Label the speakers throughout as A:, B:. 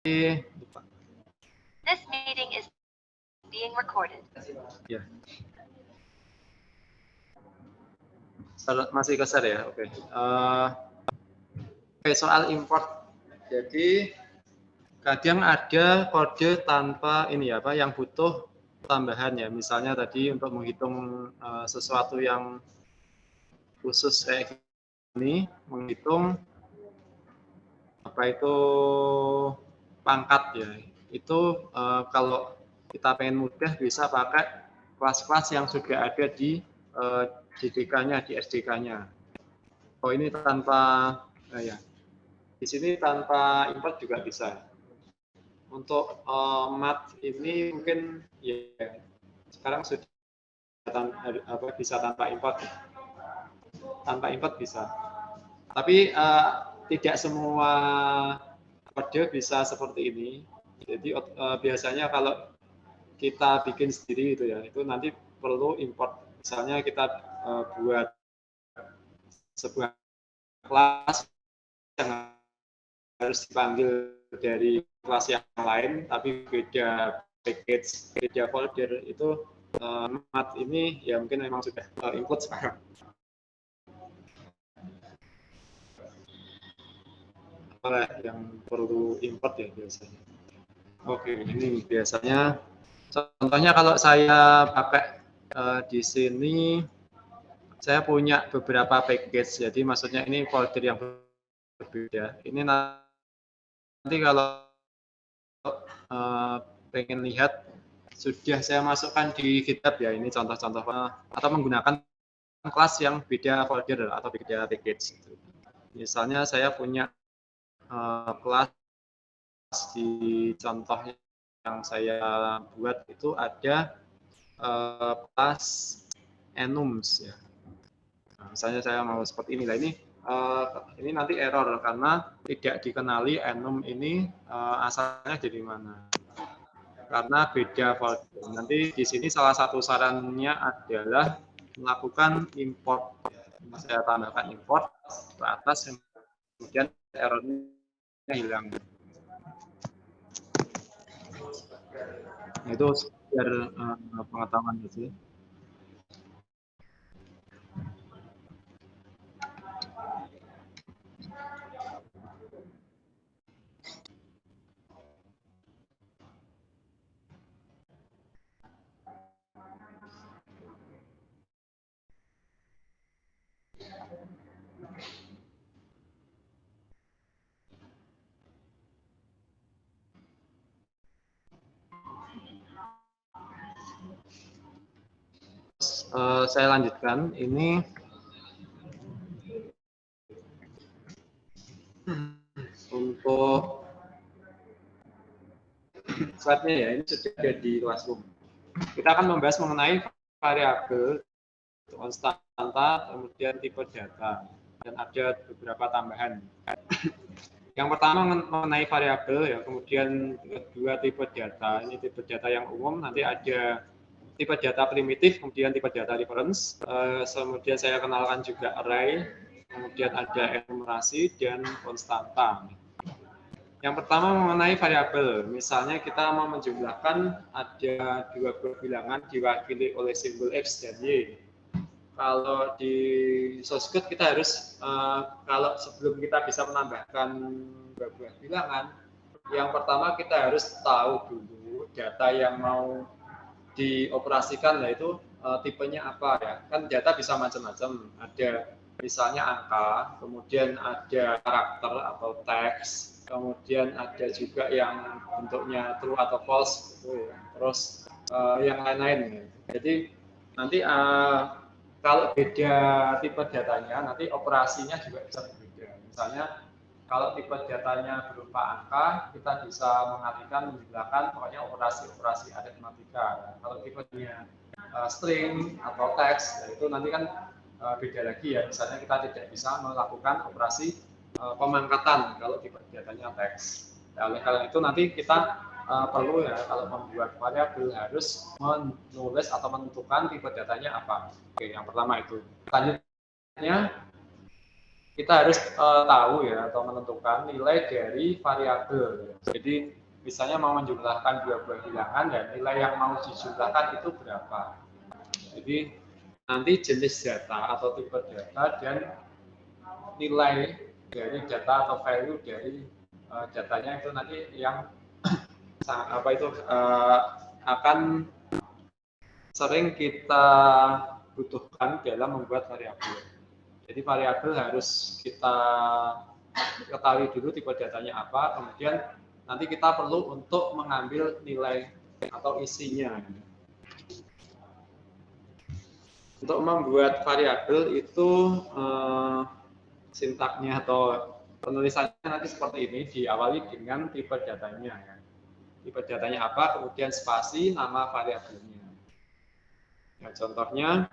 A: This meeting is being recorded.
B: Ya. Masih kasar ya, oke. Oke, soal import. Jadi kadang ada kode tanpa ini ya, yang butuh tambahan ya. Misalnya tadi untuk menghitung sesuatu yang khusus kayak ini, menghitung apa itu pangkat ya. Itu kalau kita pengen mudah bisa pakai kelas-kelas yang sudah ada di DDK-nya, di SDK-nya. Oh ini tanpa ya. Di sini tanpa import juga bisa. Untuk mat ini mungkin ya sekarang sudah bisa tanpa import. Tanpa import bisa. Tapi tidak semua kode bisa seperti ini. Jadi biasanya kalau kita bikin sendiri itu ya, itu nanti perlu import. Misalnya kita buat sebuah kelas yang harus dipanggil dari kelas yang lain, tapi beda package, beda folder, itu mat ini ya mungkin memang sudah include sekarang. Apa yang perlu import ya biasanya. Oke, ini biasanya contohnya kalau saya pakai di sini saya punya beberapa package, jadi maksudnya ini folder yang berbeda. Ini nanti kalau pengen lihat sudah saya masukkan di GitHub ya, ini contoh-contoh atau menggunakan kelas yang beda folder atau beda package. Misalnya saya punya kelas di contoh yang saya buat itu ada kelas enums ya. Nah, misalnya saya mau seperti inilah, ini nanti error karena tidak dikenali enum ini asalnya dari mana. Karena beda folder. Nanti di sini salah satu sarannya adalah melakukan import. Saya tambahkan import ke atas, kemudian errornya hilang. Itu biar pengetahuan sih. Saya lanjutkan. Ini untuk slide-nya ya, ini sudah ada di Classroom. Kita akan membahas mengenai variabel, konstanta, kemudian tipe data, dan ada beberapa tambahan. Yang pertama mengenai variabel ya, kemudian kedua tipe data. Ini tipe data yang umum, nanti ada tipe data primitif, kemudian tipe data reference. Kemudian saya kenalkan juga array, kemudian ada enumerasi dan konstanta. Yang pertama mengenai variabel, misalnya kita mau menjumlahkan ada dua buah bilangan diwakili oleh simbol X dan Y. Kalau di source code kita harus, kalau sebelum kita bisa menambahkan dua buah bilangan, yang pertama kita harus tahu dulu data yang mau dioperasikan, yaitu tipenya apa ya. Kan data bisa macam-macam, ada misalnya angka, kemudian ada karakter atau teks, kemudian ada juga yang bentuknya true atau false gitu ya. Terus yang lain-lain. Jadi nanti kalau beda tipe datanya, nanti operasinya juga bisa berbeda. Misalnya kalau tipe datanya berupa angka, kita bisa mengartikan menjumlahkan pokoknya operasi-operasi aritmatika. Kalau tipenya string atau teks, itu nanti kan beda lagi ya. Misalnya kita tidak bisa melakukan operasi pemangkatan kalau tipe datanya teks. Nah, oleh karena itu nanti kita perlu ya kalau membuat variabel harus menulis atau menentukan tipe datanya apa. Oke, yang pertama itu. Selanjutnya kita harus tahu ya atau menentukan nilai dari variabel. Jadi misalnya mau menjumlahkan dua buah bilangan dan nilai yang mau dijumlahkan itu berapa. Jadi nanti jenis data atau tipe data dan nilai dari data atau value dari datanya itu nanti yang akan sering kita butuhkan dalam membuat variabel. Jadi variabel harus kita ketahui dulu tipe datanya apa, kemudian nanti kita perlu untuk mengambil nilai atau isinya. Untuk membuat variabel itu sintaknya atau penulisannya nanti seperti ini, diawali dengan tipe datanya. Tipe datanya apa, kemudian spasi, nama variabelnya. Nah, contohnya,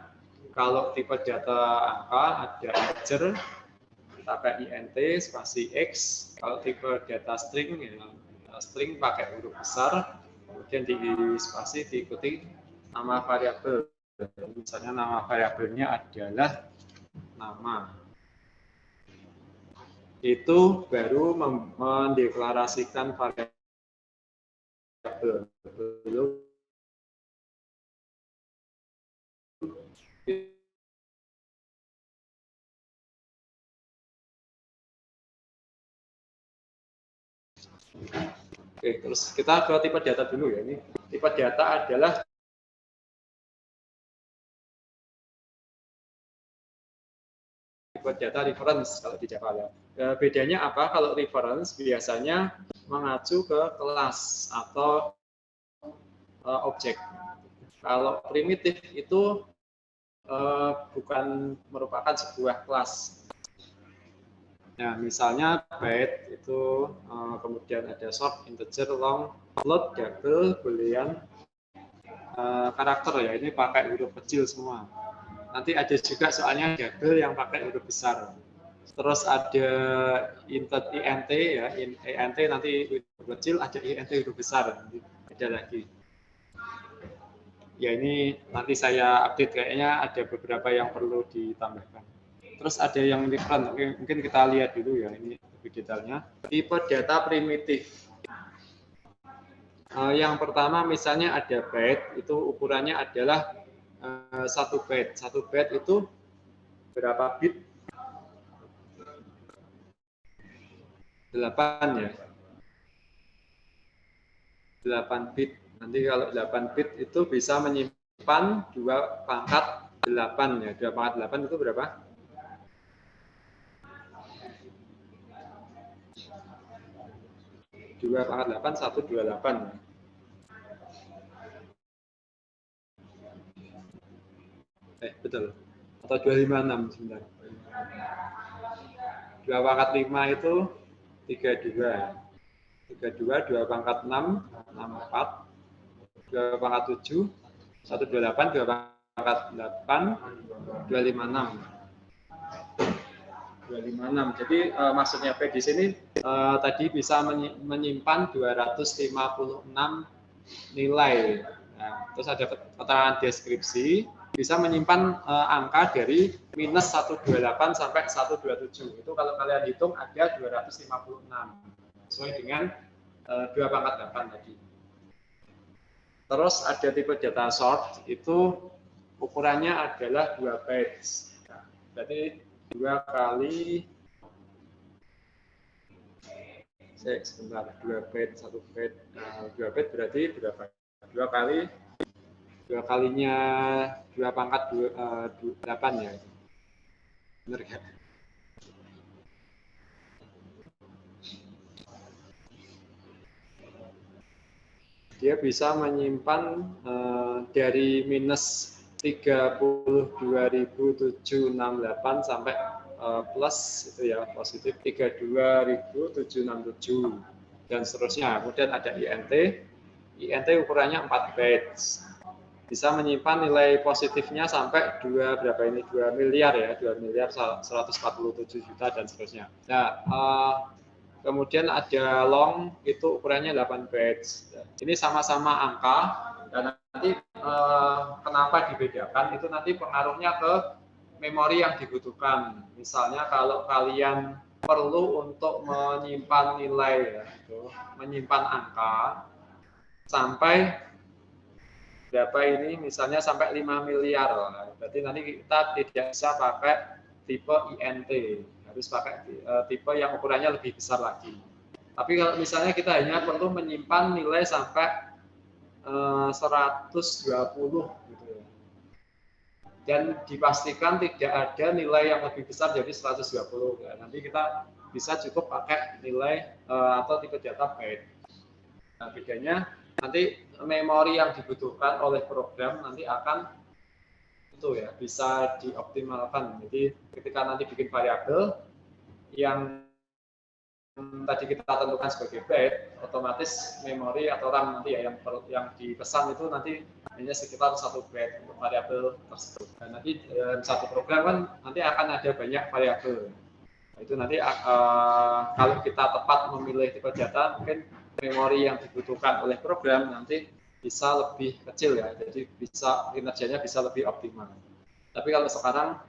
B: kalau tipe data angka ada integer, pakai int, spasi x. Kalau tipe data string, ya, string pakai huruf besar, kemudian di spasi diikuti nama variabel. Misalnya nama variabelnya adalah nama. Itu baru mendeklarasikan variabel. Oke, terus kita ke tipe data dulu ya. Ini tipe data adalah tipe data reference kalau di Java ya. Bedanya apa? Kalau reference biasanya mengacu ke kelas atau objek. Kalau primitif itu bukan merupakan sebuah kelas. Nah, misalnya byte itu kemudian ada short, integer, long, float, double, boolean, karakter ya. Ini pakai huruf kecil semua. Nanti ada juga soalnya double yang pakai huruf besar. Terus ada int ya, int nanti huruf kecil, ada int huruf besar. Nanti ada lagi. Ya ini nanti saya update, kayaknya ada beberapa yang perlu ditambahkan. Terus ada yang different, mungkin kita lihat dulu ya, ini lebih detailnya. Tipe data primitif. Yang pertama misalnya ada byte, itu ukurannya adalah 1 byte. 1 byte itu berapa bit? 8 ya. 8 bit. Nanti kalau 8 bit itu bisa menyimpan 2 pangkat 8 ya. 2 pangkat 8 itu berapa? 2 pangkat 8, 128. Betul. Atau 256 sebentar. 2 pangkat 5 itu 32. 32, 2 pangkat 6, 64. 2 pangkat 7, 128, 2 pangkat 8, 256. 256. Jadi maksudnya P di sini tadi bisa menyimpan 256 nilai. Nah, terus ada keterangan deskripsi, bisa menyimpan angka dari minus 128 sampai 127. Itu kalau kalian hitung ada 256. Sesuai dengan 2 pangkat 8 tadi. Terus ada tipe data short, itu ukurannya adalah 2 bytes. Nah, berarti 2 kali, sebentar, 2 byte, 1 byte, 2 byte berarti berapa? 2 kali, 2 kalinya 2 pangkat 8 ya. Benar ya? Dia bisa menyimpan dari minus 32.768 sampai plus itu ya, positif 32.767 dan seterusnya. Kemudian ada int ukurannya 4 bytes. Bisa menyimpan nilai positifnya sampai 2 miliar ya, 2 miliar 147 juta dan seterusnya. Nah, kemudian ada long, itu ukurannya 8 bytes. Ini sama-sama angka, dan nanti kenapa dibedakan itu nanti pengaruhnya ke memori yang dibutuhkan. Misalnya kalau kalian perlu untuk menyimpan nilai, ya, itu, menyimpan angka sampai berapa ini, misalnya sampai 5 miliar. Berarti nanti kita tidak bisa pakai tipe INT, harus pakai tipe yang ukurannya lebih besar lagi. Tapi kalau misalnya kita hanya perlu menyimpan nilai sampai 120 gitu ya. Dan dipastikan tidak ada nilai yang lebih besar jadi 120. Ya, nanti kita bisa cukup pakai nilai atau tipe data byte. Nah, bedanya nanti memori yang dibutuhkan oleh program nanti akan itu ya bisa dioptimalkan. Jadi ketika nanti bikin variabel yang tadi kita tentukan sebagai byte, otomatis memori atau RAM nanti ya yang dipesan itu nanti hanya sekitar 1 byte untuk variabel tersebut. Dan nanti dalam satu program kan nanti akan ada banyak variabel. Nah, itu nanti kalau kita tepat memilih tipe data, mungkin memori yang dibutuhkan oleh program nanti bisa lebih kecil ya, jadi bisa kinerjanya bisa lebih optimal. Tapi kalau sekarang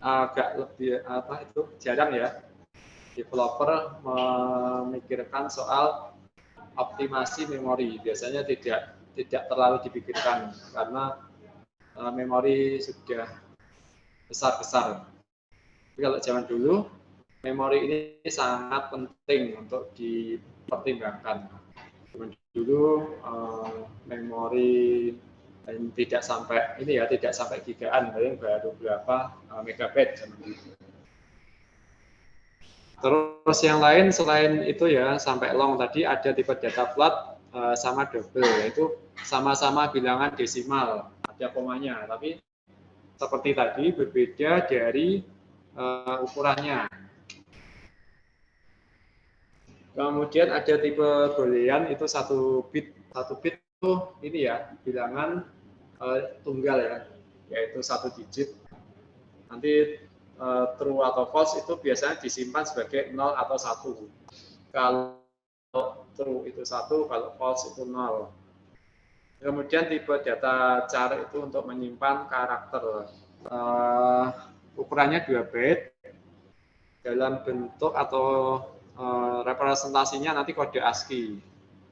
B: agak lebih jarang ya developer memikirkan soal optimasi memori. Biasanya tidak terlalu dipikirkan karena memori sudah besar-besar. Tapi kalau zaman dulu memori ini sangat penting untuk dipertimbangkan. Zaman dulu memori tidak sampai ini ya, tidak sampai gigaan, baru berapa megabyte zaman dulu. Terus yang lain selain itu ya sampai long tadi ada tipe data flat sama double, yaitu sama-sama bilangan desimal, ada komanya, tapi seperti tadi berbeda dari ukurannya. Kemudian ada tipe boolean itu 1 bit itu ini ya bilangan tunggal ya, yaitu 1 digit. Nanti true atau false itu biasanya disimpan sebagai 0 atau 1. Kalau true itu 1, kalau false itu 0. Kemudian tipe data char itu untuk menyimpan karakter. Ukurannya 2 byte. Dalam bentuk atau representasinya nanti kode ASCII.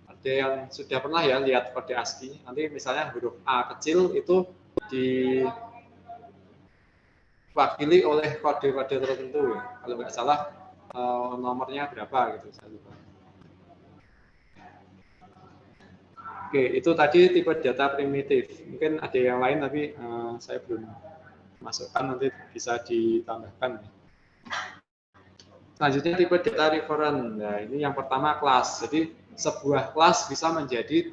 B: Ada yang sudah pernah ya lihat kode ASCII. Nanti misalnya huruf A kecil itu diwakili oleh kode-kode tertentu ya. Kalau nggak salah nomornya berapa gitu, saya lupa. Oke, itu tadi tipe data primitif. Mungkin ada yang lain tapi saya belum masukkan, nanti bisa ditambahkan. Selanjutnya tipe data referent. Nah, ini yang pertama kelas. Jadi sebuah kelas bisa menjadi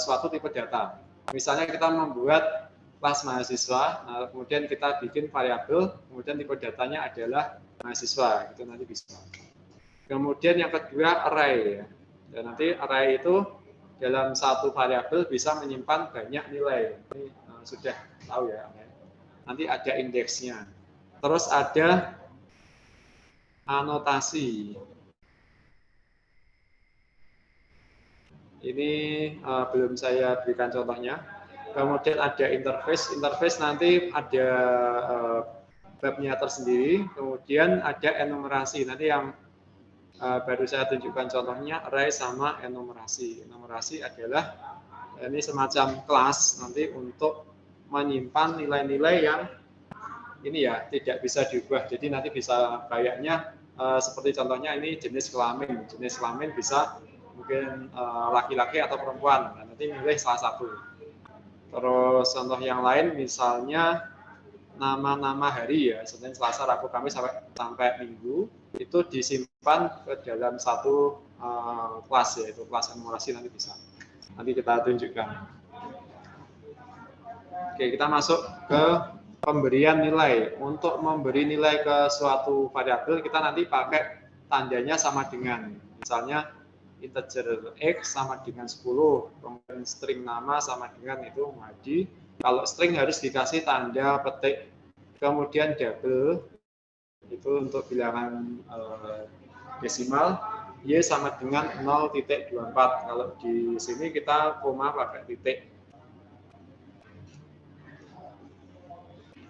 B: suatu tipe data. Misalnya kita membuat kelas mahasiswa, nah, kemudian kita bikin variabel, kemudian tipe datanya adalah mahasiswa, itu nanti bisa. Kemudian yang kedua array, ya. Dan nanti array itu dalam satu variabel bisa menyimpan banyak nilai. Ini sudah tahu ya. Nanti ada indeksnya. Terus ada anotasi. Ini belum saya berikan contohnya. Kemudian ada interface. Interface nanti ada babnya tersendiri. Kemudian ada enumerasi. Nanti yang baru saya tunjukkan contohnya array sama enumerasi. Enumerasi adalah ini semacam kelas nanti untuk menyimpan nilai-nilai yang ini ya tidak bisa diubah. Jadi nanti bisa kayaknya seperti contohnya ini jenis kelamin. Jenis kelamin bisa mungkin laki-laki atau perempuan. Nah, nanti milih salah satu. Terus contoh yang lain misalnya nama-nama hari ya, Senin, Selasa, Rabu, Kamis sampai Minggu itu disimpan ke dalam satu kelas, yaitu kelas enumerasi. Nanti bisa. Nanti kita tunjukkan. Oke, kita masuk ke pemberian nilai. Untuk memberi nilai ke suatu variabel kita nanti pakai tandanya sama dengan, misalnya integer X sama dengan 10, kemudian string nama sama dengan itu Madi. Kalau string harus dikasih tanda petik, kemudian double itu untuk bilangan desimal, Y sama dengan 0.24. Kalau di sini kita koma pakai titik.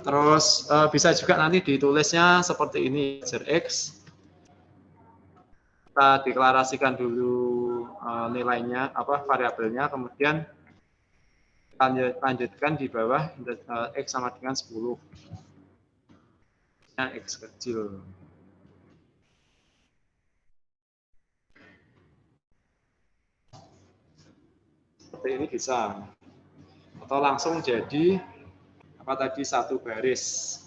B: Terus bisa juga nanti ditulisnya seperti ini, integer x. Kita deklarasikan dulu nilainya, variabelnya, kemudian lanjutkan di bawah x sama dengan 10. X kecil. Seperti ini bisa. Atau langsung jadi tadi satu baris.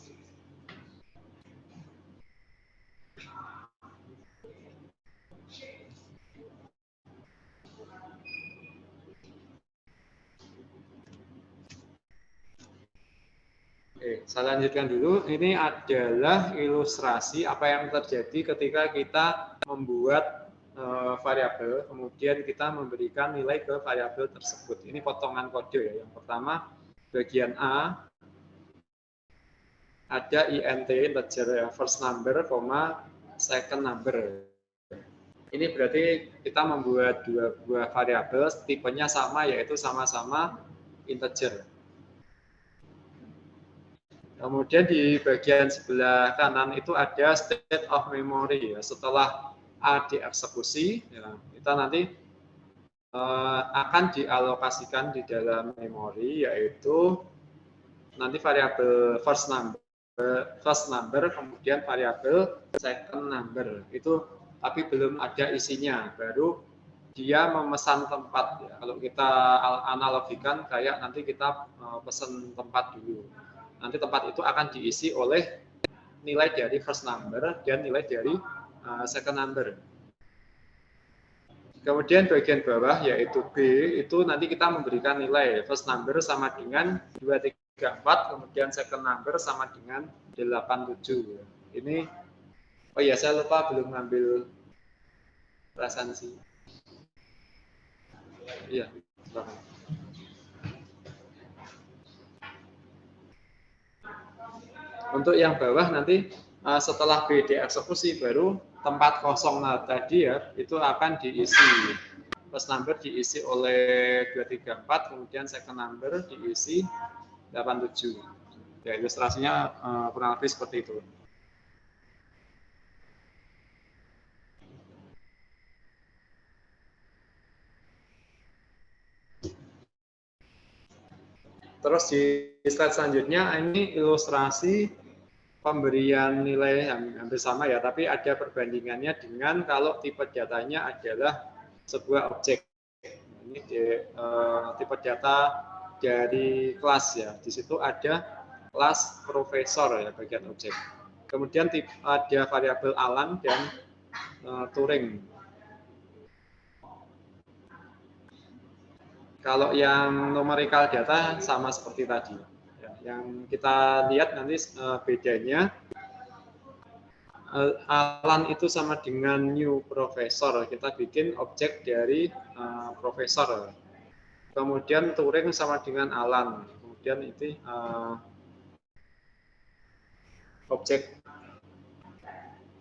B: Oke, saya lanjutkan dulu. Ini adalah ilustrasi apa yang terjadi ketika kita membuat variabel, kemudian kita memberikan nilai ke variabel tersebut. Ini potongan kode ya. Yang pertama, bagian A, ada int, integer first number, second number. Ini berarti kita membuat dua buah variabel, tipenya sama, yaitu sama-sama integer. Kemudian di bagian sebelah kanan itu ada state of memory. Ya. Setelah A dieksekusi, ya, kita nanti akan dialokasikan di dalam memori, yaitu nanti variabel first number, kemudian variabel second number. Itu tapi belum ada isinya, baru dia memesan tempat. Ya. Kalau kita analogikan kayak nanti kita pesan tempat dulu. Nanti tempat itu akan diisi oleh nilai dari first number dan nilai dari second number. Kemudian bagian bawah yaitu B, itu nanti kita memberikan nilai first number sama dengan 234, kemudian second number sama dengan 87. Ini, oh ya saya lupa belum ngambil presensi. Iya, untuk yang bawah nanti setelah B dieksekusi baru tempat kosong tadi ya itu akan diisi. First number diisi oleh 234, kemudian second number diisi 87. Ya ilustrasinya kurang lebih seperti itu. Terus di slide selanjutnya ini ilustrasi pemberian nilai yang hampir sama ya, tapi ada perbandingannya dengan kalau tipe datanya adalah sebuah objek. Ini tipe data dari kelas ya. Di situ ada kelas profesor ya bagian objek. Kemudian ada variabel Alan dan Turing. Kalau yang numerical data sama seperti tadi. Ya, yang kita lihat nanti bedanya Alan itu sama dengan new professor. Kita bikin objek dari profesor. Kemudian Turing sama dengan Alan. Kemudian itu objek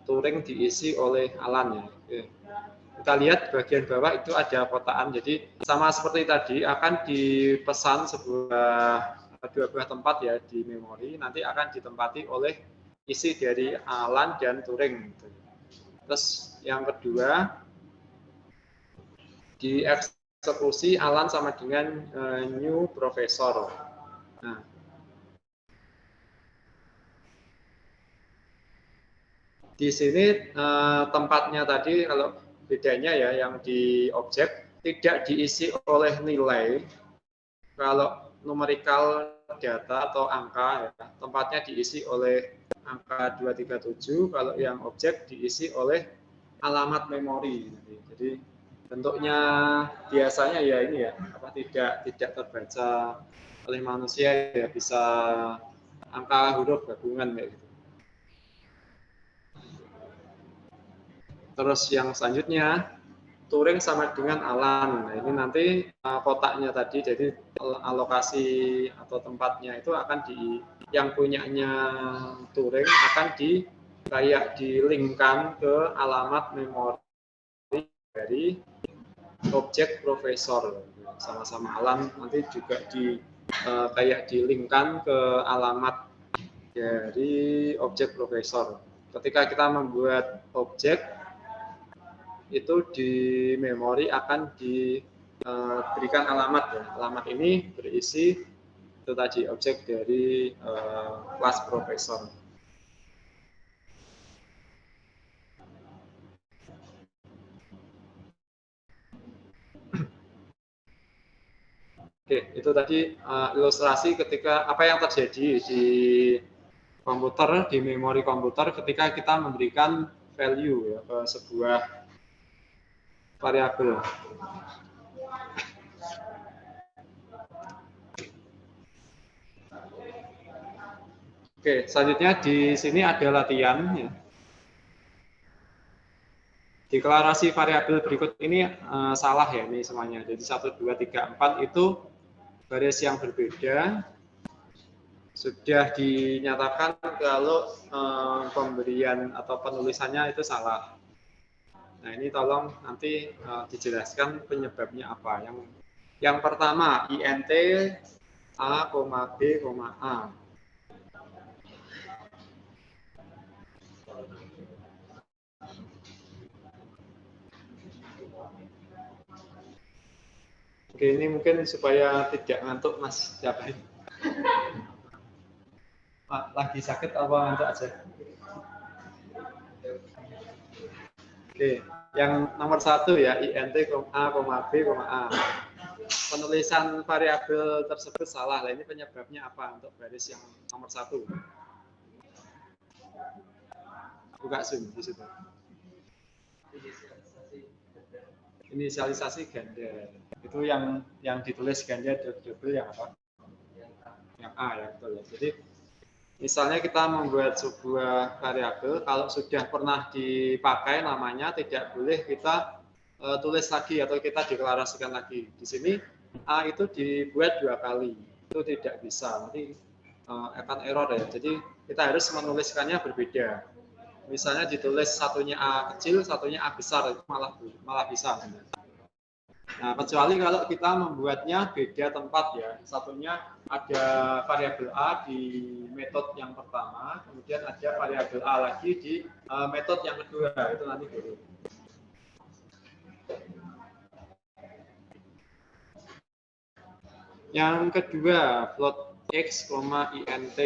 B: Turing diisi oleh Alan ya. Oke. Kita lihat bagian bawah itu ada kotaan. Jadi sama seperti tadi akan dipesan dua buah tempat ya di memori. Nanti akan ditempati oleh isi dari Alan dan Turing. Terus yang kedua dieksekusi Alan sama dengan new professor. Nah, di sini tempatnya tadi kalau bedanya ya yang di objek tidak diisi oleh nilai. Kalau numerical data atau angka ya, tempatnya diisi oleh angka 237, kalau yang objek diisi oleh alamat memori. Jadi bentuknya biasanya ya ini ya tidak terbaca oleh manusia ya, bisa angka huruf gabungan kayak gitu. Terus yang selanjutnya Turing sama dengan Alan. Nah, ini nanti kotaknya tadi, jadi alokasi atau tempatnya itu akan yang punyanya Turing akan dilingkan ke alamat memori dari objek profesor. Sama-sama Alan nanti juga dilingkan ke alamat dari objek profesor. Ketika kita membuat objek, itu di memori akan diberikan alamat ya. Alamat ini berisi itu tadi objek dari kelas profesor. Oke, itu tadi ilustrasi ketika apa yang terjadi di komputer, di memori komputer ketika kita memberikan value ya, ke sebuah variabel. Oke, selanjutnya di sini ada latihan ya. Deklarasi variabel berikut ini salah ya ini semuanya. Jadi 1, 2, 3, 4 itu baris yang berbeda. Sudah dinyatakan kalau pemberian atau penulisannya itu salah. Nah ini tolong nanti dijelaskan penyebabnya apa. Yang pertama int a, b, a. Oke, ini mungkin supaya tidak ngantuk Mas siapa ini? Lagi sakit apa ngantuk aja? Oke, yang nomor 1 ya int a, b, a. Penulisan variabel tersebut salah. Nah, ini penyebabnya apa untuk baris yang nomor 1? Buka Zoom di situ. Inisialisasi ganda. Itu yang ditulis ganda double yang apa? Yang A ya betul ya. Jadi misalnya kita membuat sebuah variabel, kalau sudah pernah dipakai namanya tidak boleh kita tulis lagi atau kita deklarasikan lagi. Di sini A itu dibuat 2 kali, itu tidak bisa, nanti akan error ya. Jadi kita harus menuliskannya berbeda. Misalnya ditulis satunya A kecil, satunya A besar, itu malah bisa. Nah, kecuali kalau kita membuatnya beda tempat ya. Satunya ada variabel A di metode yang pertama, kemudian ada variabel A lagi di metode yang kedua. Itu nanti dulu. Yang kedua, float x, int.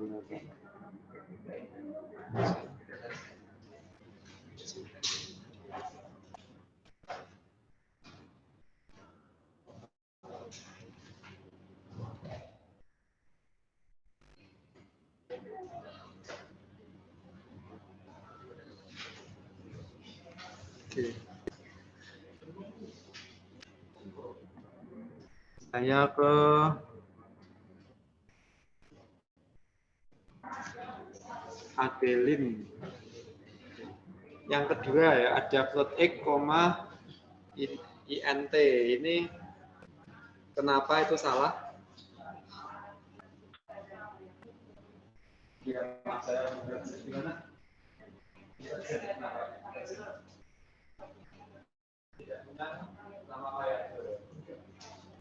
B: Oke. Saya ke Adeline. Yang kedua ya ada float x, int. Ini kenapa itu salah? Ya, saya gimana?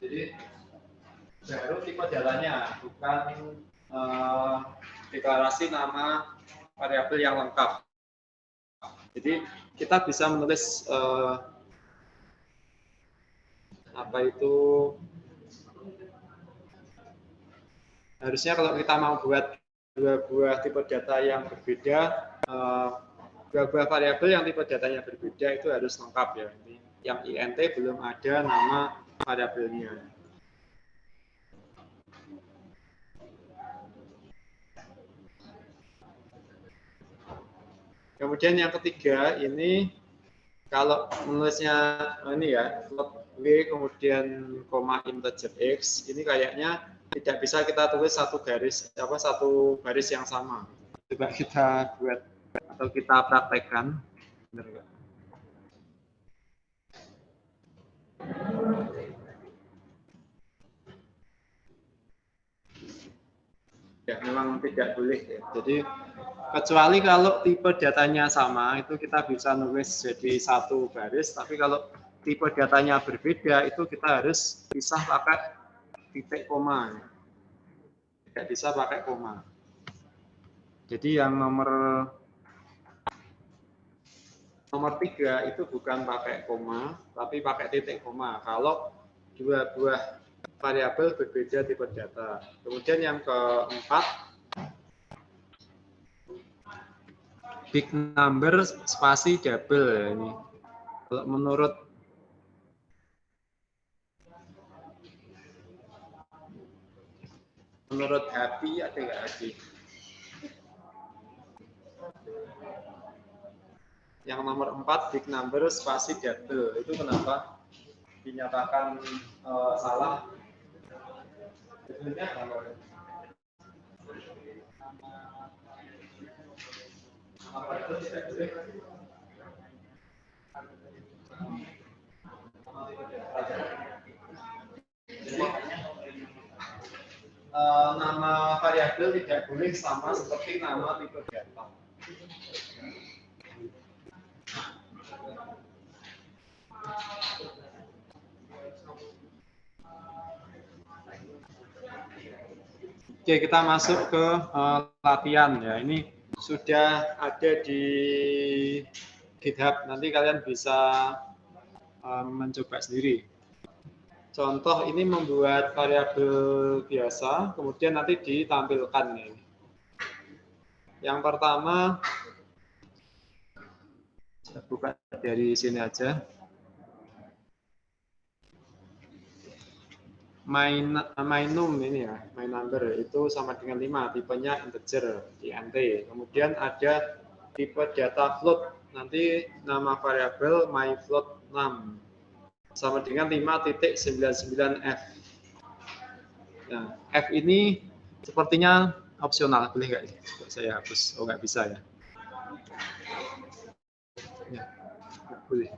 B: Jadi baru tipe jalannya, bukan deklarasi nama variabel yang lengkap. Jadi kita bisa menulis apa itu harusnya kalau kita mau buat dua buah tipe data yang berbeda, dua buah variabel yang tipe datanya berbeda itu harus lengkap ya. Yang int belum ada nama variabelnya. Kemudian yang ketiga ini kalau menulisnya ini ya float w kemudian koma integer x ini kayaknya tidak bisa kita tulis satu baris yang sama. Coba kita buat atau kita praktekkan. Benar nggak? Ya, memang tidak boleh ya. Jadi kecuali kalau tipe datanya sama itu kita bisa nulis jadi satu baris, tapi kalau tipe datanya berbeda itu kita harus pisah pakai titik koma. Tidak bisa pakai koma. Jadi yang nomor 3 itu bukan pakai koma, tapi pakai titik koma. Kalau dua buah variabel berbeda tipe data. Kemudian yang keempat, big number spasi double ya ini. Kalau menurut Happy ada nggak Happy? Yang nomor 4 big number spasi double itu kenapa dinyatakan salah? Sebenarnya apa itu tidak boleh? Nama variabel tidak boleh sama seperti nama tipe data. Oke, kita masuk ke latihan ya. Ini sudah ada di GitHub. Nanti kalian bisa mencoba sendiri. Contoh ini membuat variabel biasa, kemudian nanti ditampilkan nih. Yang pertama, saya buka dari sini aja. My_num ini ya, my number itu sama dengan 5, tipenya integer, int. Kemudian ada tipe data float, nanti nama variabel myFloat6 sama dengan 5.99f. Nah, f ini sepertinya opsional, boleh nggak saya hapus? Oh, nggak bisa ya. Ya, boleh.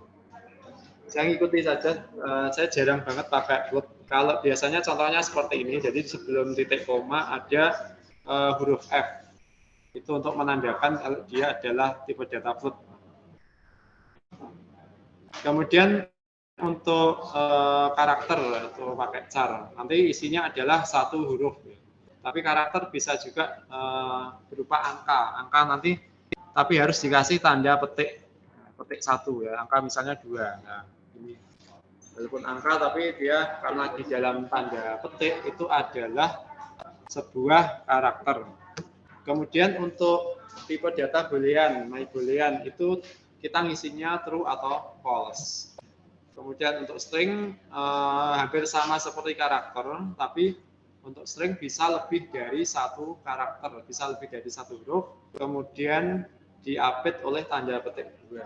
B: Saya ikuti saja, saya jarang banget pakai float. Kalau biasanya contohnya seperti ini, jadi sebelum titik koma ada huruf F. Itu untuk menandakan kalau dia adalah tipe data float. Kemudian untuk karakter itu pakai char. Nanti isinya adalah satu huruf. Tapi karakter bisa juga berupa angka. Angka nanti tapi harus dikasih tanda petik 1 ya. Angka misalnya 2. Nah, ini walaupun angka tapi dia karena di dalam tanda petik itu adalah sebuah karakter. Kemudian untuk tipe data boolean, my boolean itu kita ngisinya true atau false. Kemudian untuk string hampir sama seperti karakter, tapi untuk string bisa lebih dari satu karakter, bisa lebih dari satu huruf, kemudian diupdate oleh tanda petik 2.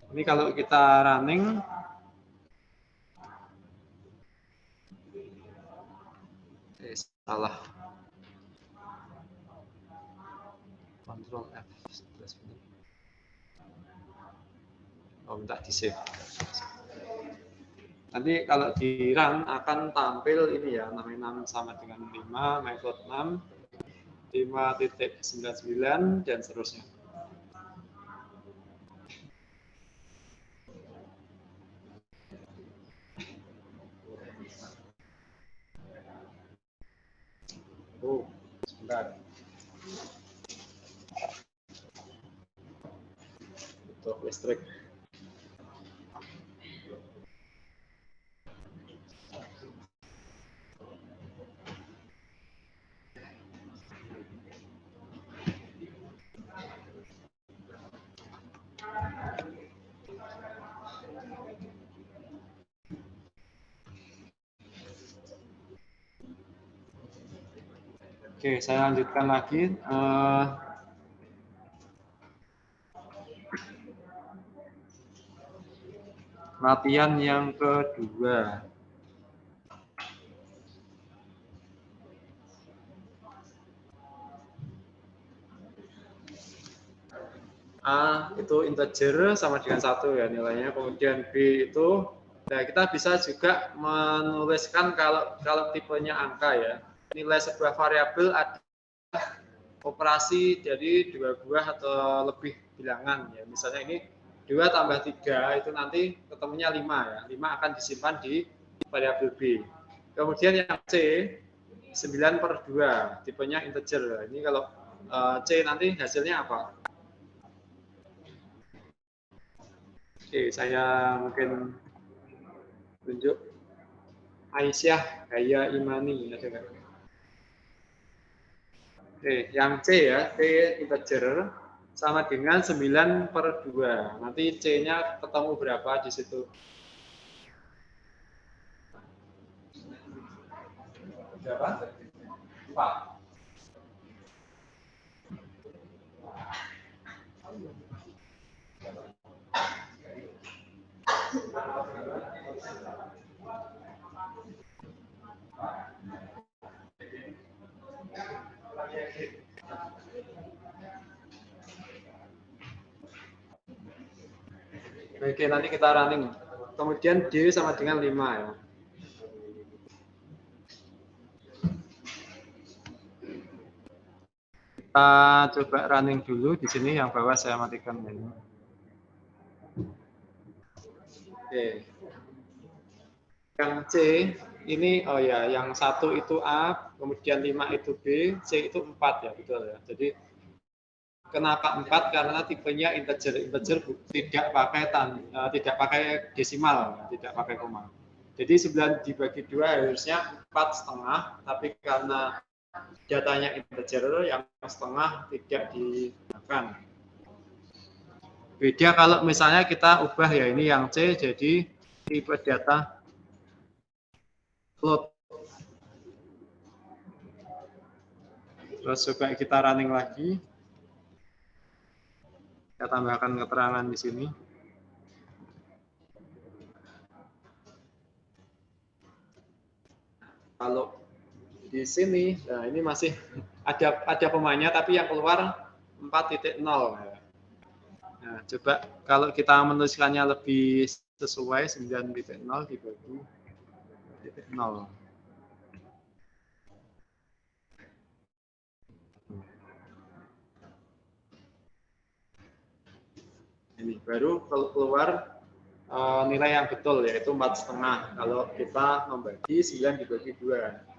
B: Ini kalau kita running, salah. Ctrl F. Oh, minta di save. Nanti kalau di run akan tampil ini ya, namanya 6 sama dengan 5, myFloat6, 5.99 dan seterusnya. Oh, sebentar. Untuk listrik. Oke, saya lanjutkan lagi. Latihan yang kedua. A itu integer sama dengan 1 ya nilainya. Kemudian B itu, nah kita bisa juga menuliskan kalau tipenya angka ya. nilai sebuah variabel ada operasi dari 2 buah atau lebih bilangan ya. Misalnya ini 2 tambah 3 itu nanti ketemunya 5 ya. 5 akan disimpan di variabel B. Kemudian yang C 9/2 tipenya integer. Ini kalau C nanti hasilnya apa? Oke, saya mungkin tunjuk Aisyah Gaya Imani ada nggak? Oke, yang C ya, C integer sama dengan 9/2. Nanti C-nya ketemu berapa di situ? Berapa? 4. Oke, nanti kita running. Kemudian D sama dengan 5 ya. Kita coba running dulu di sini, yang bawah saya matikan ini. Oke. Yang C ini oh ya, yang 1 itu A, kemudian 5 itu B, C itu 4 ya, betul ya. Jadi kenapa 4? Karena tipenya integer tidak pakai desimal, tidak pakai koma. Jadi 9 dibagi 2 harusnya 4,5, tapi karena datanya integer, yang setengah tidak digunakan. Beda kalau misalnya kita ubah ya, ini yang C jadi tipe data float. Terus coba kita running lagi. Kita tambahkan keterangan di sini. Kalau di sini, nah ini masih ada pemainnya, tapi yang keluar 4.0. Nah, coba kalau kita menuliskannya lebih sesuai 9.0 dibagi 0. Ini baru keluar nilai yang betul, yaitu 4,5 kalau kita membagi 9 dibagi 2.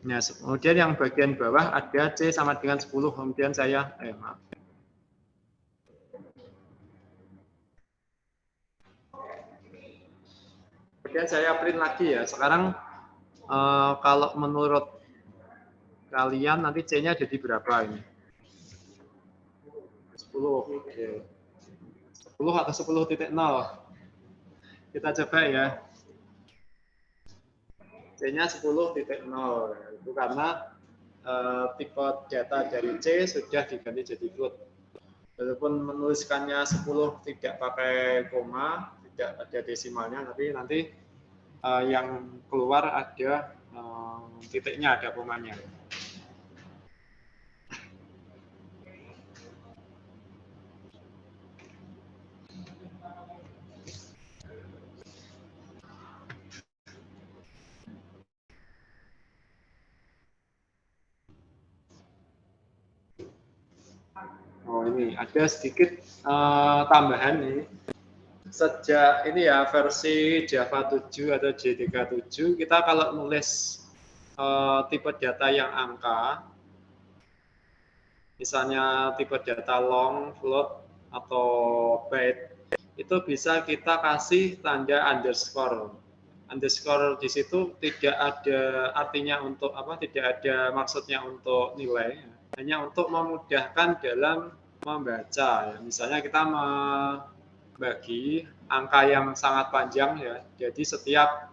B: Nah, kemudian yang bagian bawah ada C sama dengan 10, kemudian saya maaf. Kemudian saya print lagi ya. Sekarang kalau menurut kalian nanti C-nya jadi berapa ini? 10. Oke. 10 atau 10.0? Kita coba ya. C-nya 10.0. Itu karena tipe data dari C sudah diganti jadi float. Walaupun menuliskannya 10 tidak pakai koma, tidak ada desimalnya, tapi nanti yang keluar ada titiknya, ada komanya. Oh ini ada sedikit tambahan nih. Sejak ini ya versi Java 7 atau J37, kita kalau nulis tipe data yang angka, misalnya tipe data long, float, atau byte, itu bisa kita kasih tanda underscore. Underscore di situ tidak ada artinya untuk apa, tidak ada maksudnya untuk nilai, hanya untuk memudahkan dalam membaca. Ya. Misalnya kita membagi angka yang sangat panjang ya, jadi setiap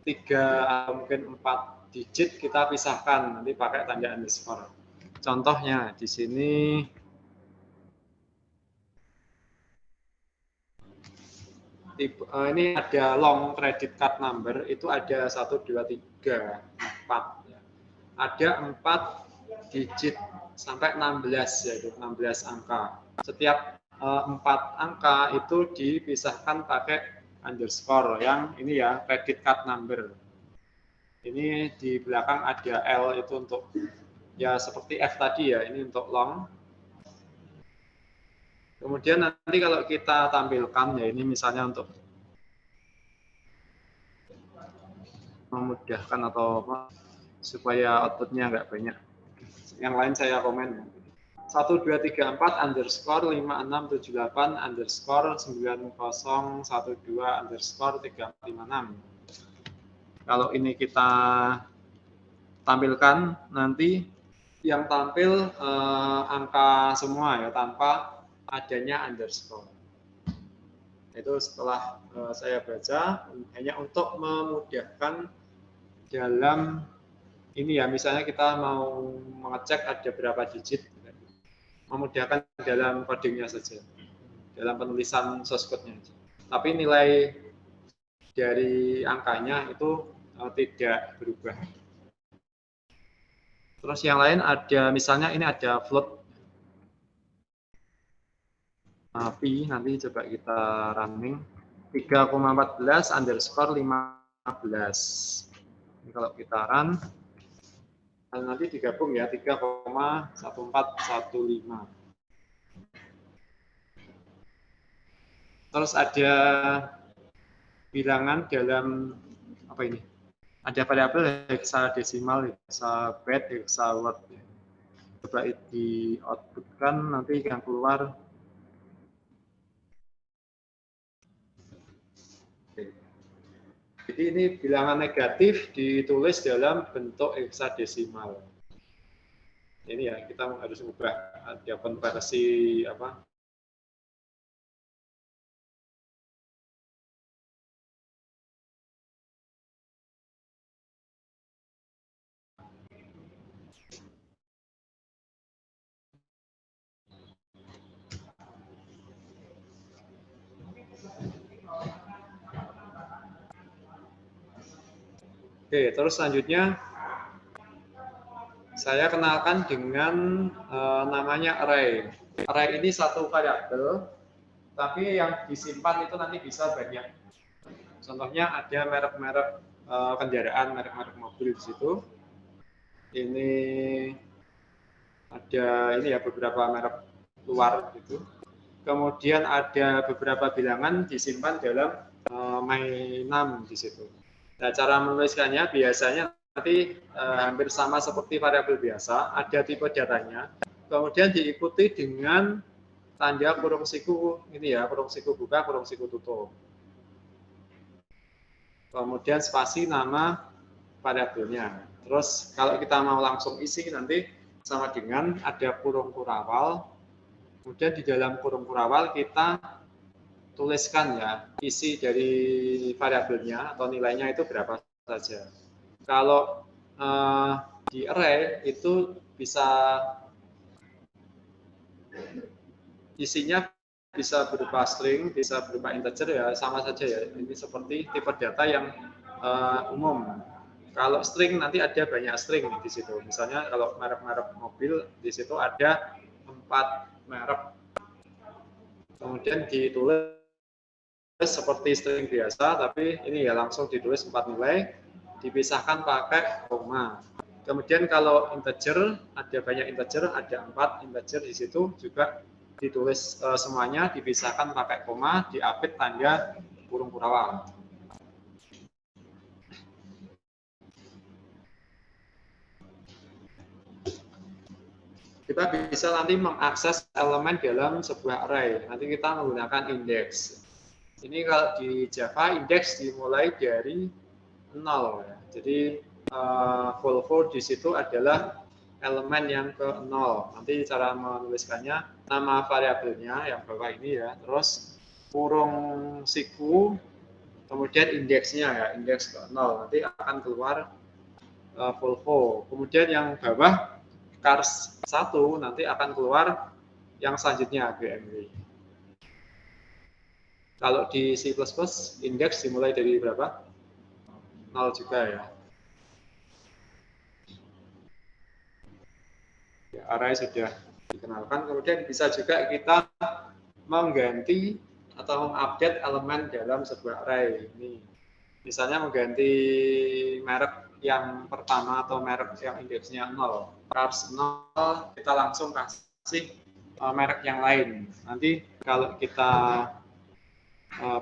B: 3 atau mungkin 4 digit kita pisahkan, nanti pakai tanda underscore. Contohnya di sini ini ada long credit card number, itu ada 1, 2, 3, 4. Ada 4 digit sampai 16, yaitu 16 angka. Setiap 4 angka itu dipisahkan pakai underscore yang ini ya, credit card number. Ini di belakang ada L itu untuk ya seperti F tadi ya, ini untuk long. Kemudian nanti kalau kita tampilkan ya, ini misalnya untuk memudahkan atau apa, supaya outputnya nggak banyak. Yang lain saya komen. 1, 2, 3, 4 underscore 5, 6, 7, 8 underscore 9, 0, 1, 2 underscore 3, 4, 5, 6. Kalau ini kita tampilkan, nanti yang tampil angka semua ya, tanpa adanya underscore. Itu setelah saya baca, hanya untuk memudahkan dalam ini ya, misalnya kita mau mengecek ada berapa digit, memudahkan dalam codingnya saja, dalam penulisan source code-nya. Tapi nilai dari angkanya itu tidak berubah. Terus yang lain ada, misalnya ini ada float pi, nanti coba kita running 3,14 underscore 15. Ini kalau kita run, nanti digabung ya 3,1415. Terus ada bilangan dalam apa ini? Ada variabel hexadesimal, hexabyte, hexaword. Coba di outputkan, nanti yang keluar. Jadi ini bilangan negatif ditulis dalam bentuk hexadesimal. Ini ya, kita harus ubah, ada konversi apa? Oke, terus selanjutnya saya kenalkan dengan namanya array. Array ini satu variabel, tapi yang disimpan itu nanti bisa banyak. Contohnya ada merek-merek kendaraan, merek-merek mobil di situ. Ini ada ini ya beberapa merek luar gitu. Kemudian ada beberapa bilangan disimpan dalam my_num di situ. Nah, cara menuliskannya biasanya nanti hampir sama seperti variabel biasa, ada tipe datanya, kemudian diikuti dengan tanda kurung siku ini ya, kurung siku buka, kurung siku tutup. Kemudian spasi nama variabelnya. Terus kalau kita mau langsung isi nanti sama dengan ada kurung kurawal. Kemudian di dalam kurung kurawal kita tuliskan ya isi dari variabelnya atau nilainya itu berapa saja. Kalau di array itu bisa isinya bisa berupa string, bisa berupa integer ya, sama saja ya. Ini seperti tipe data yang umum. Kalau string nanti ada banyak string di situ. Misalnya kalau merek-merek mobil di situ ada 4 merek. Kemudian ditulis seperti string biasa, tapi ini ya langsung ditulis 4 nilai, dipisahkan pakai koma. Kemudian kalau integer, ada banyak integer, ada 4 integer di situ juga ditulis semuanya, dipisahkan pakai koma, diapit tanda kurung kurawal. Kita bisa nanti mengakses elemen dalam sebuah array. Nanti kita menggunakan index. Ini kalau di Java indeks dimulai dari 0 ya. Jadi Volvo di situ adalah elemen yang ke 0. Nanti cara menuliskannya nama variabelnya yang bawah ini ya. Terus kurung siku, kemudian indeksnya ya, indeks ke 0. Nanti akan keluar Volvo. Kemudian yang bawah cars 1 nanti akan keluar yang selanjutnya BMW. Kalau di C++ indeks dimulai dari berapa? 0 juga ya. array sudah dikenalkan. Kemudian bisa juga kita mengganti atau mengupdate elemen dalam sebuah array. Ini misalnya mengganti merek yang pertama atau merek yang indeksnya 0. Cars 0 kita langsung kasih merek yang lain. Nanti kalau kita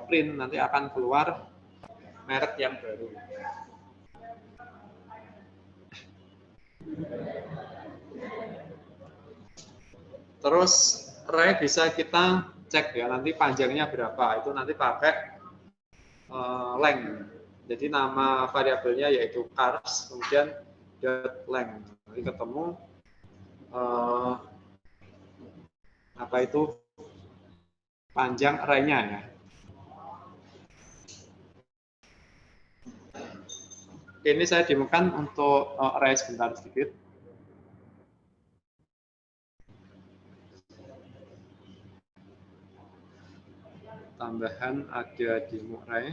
B: print nanti akan keluar merek yang baru. Terus array bisa kita cek ya, nanti panjangnya berapa. Itu nanti pakai length. Jadi nama variabelnya yaitu cars, kemudian .length. Nanti ketemu apa itu panjang array-nya ya. Ini saya demokan untuk array sebentar sedikit. Tambahan ada demo array.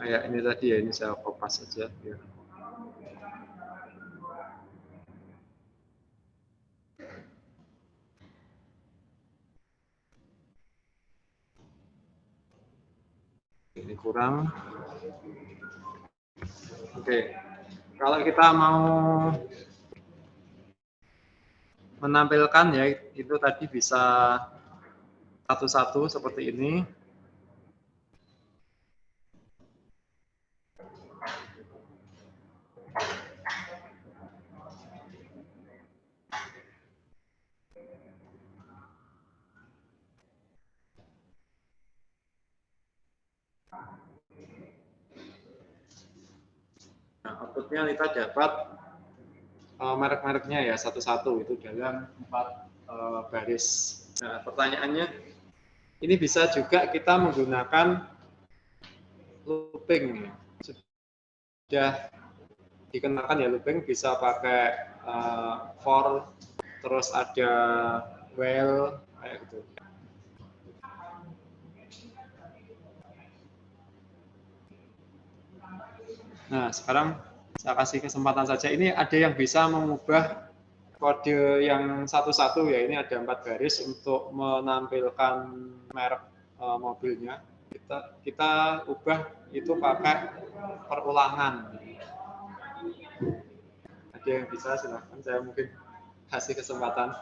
B: Kayak ini tadi ya, ini saya kopas saja ya. Ini kurang. Oke, kalau kita mau menampilkan ya itu tadi bisa satu-satu seperti ini. Nah, outputnya kita dapat merek-mereknya ya satu-satu itu dalam 4 baris. Nah, pertanyaannya ini bisa juga kita menggunakan looping. Sudah dikenalkan ya looping, bisa pakai for, terus ada while kayak gitu. Nah, sekarang saya kasih kesempatan saja. Ini ada yang bisa mengubah kode yang satu-satu ya. Ini ada 4 baris untuk menampilkan merek mobilnya. Kita ubah itu pakai perulangan. Ada yang bisa, silahkan. Saya mungkin kasih kesempatan.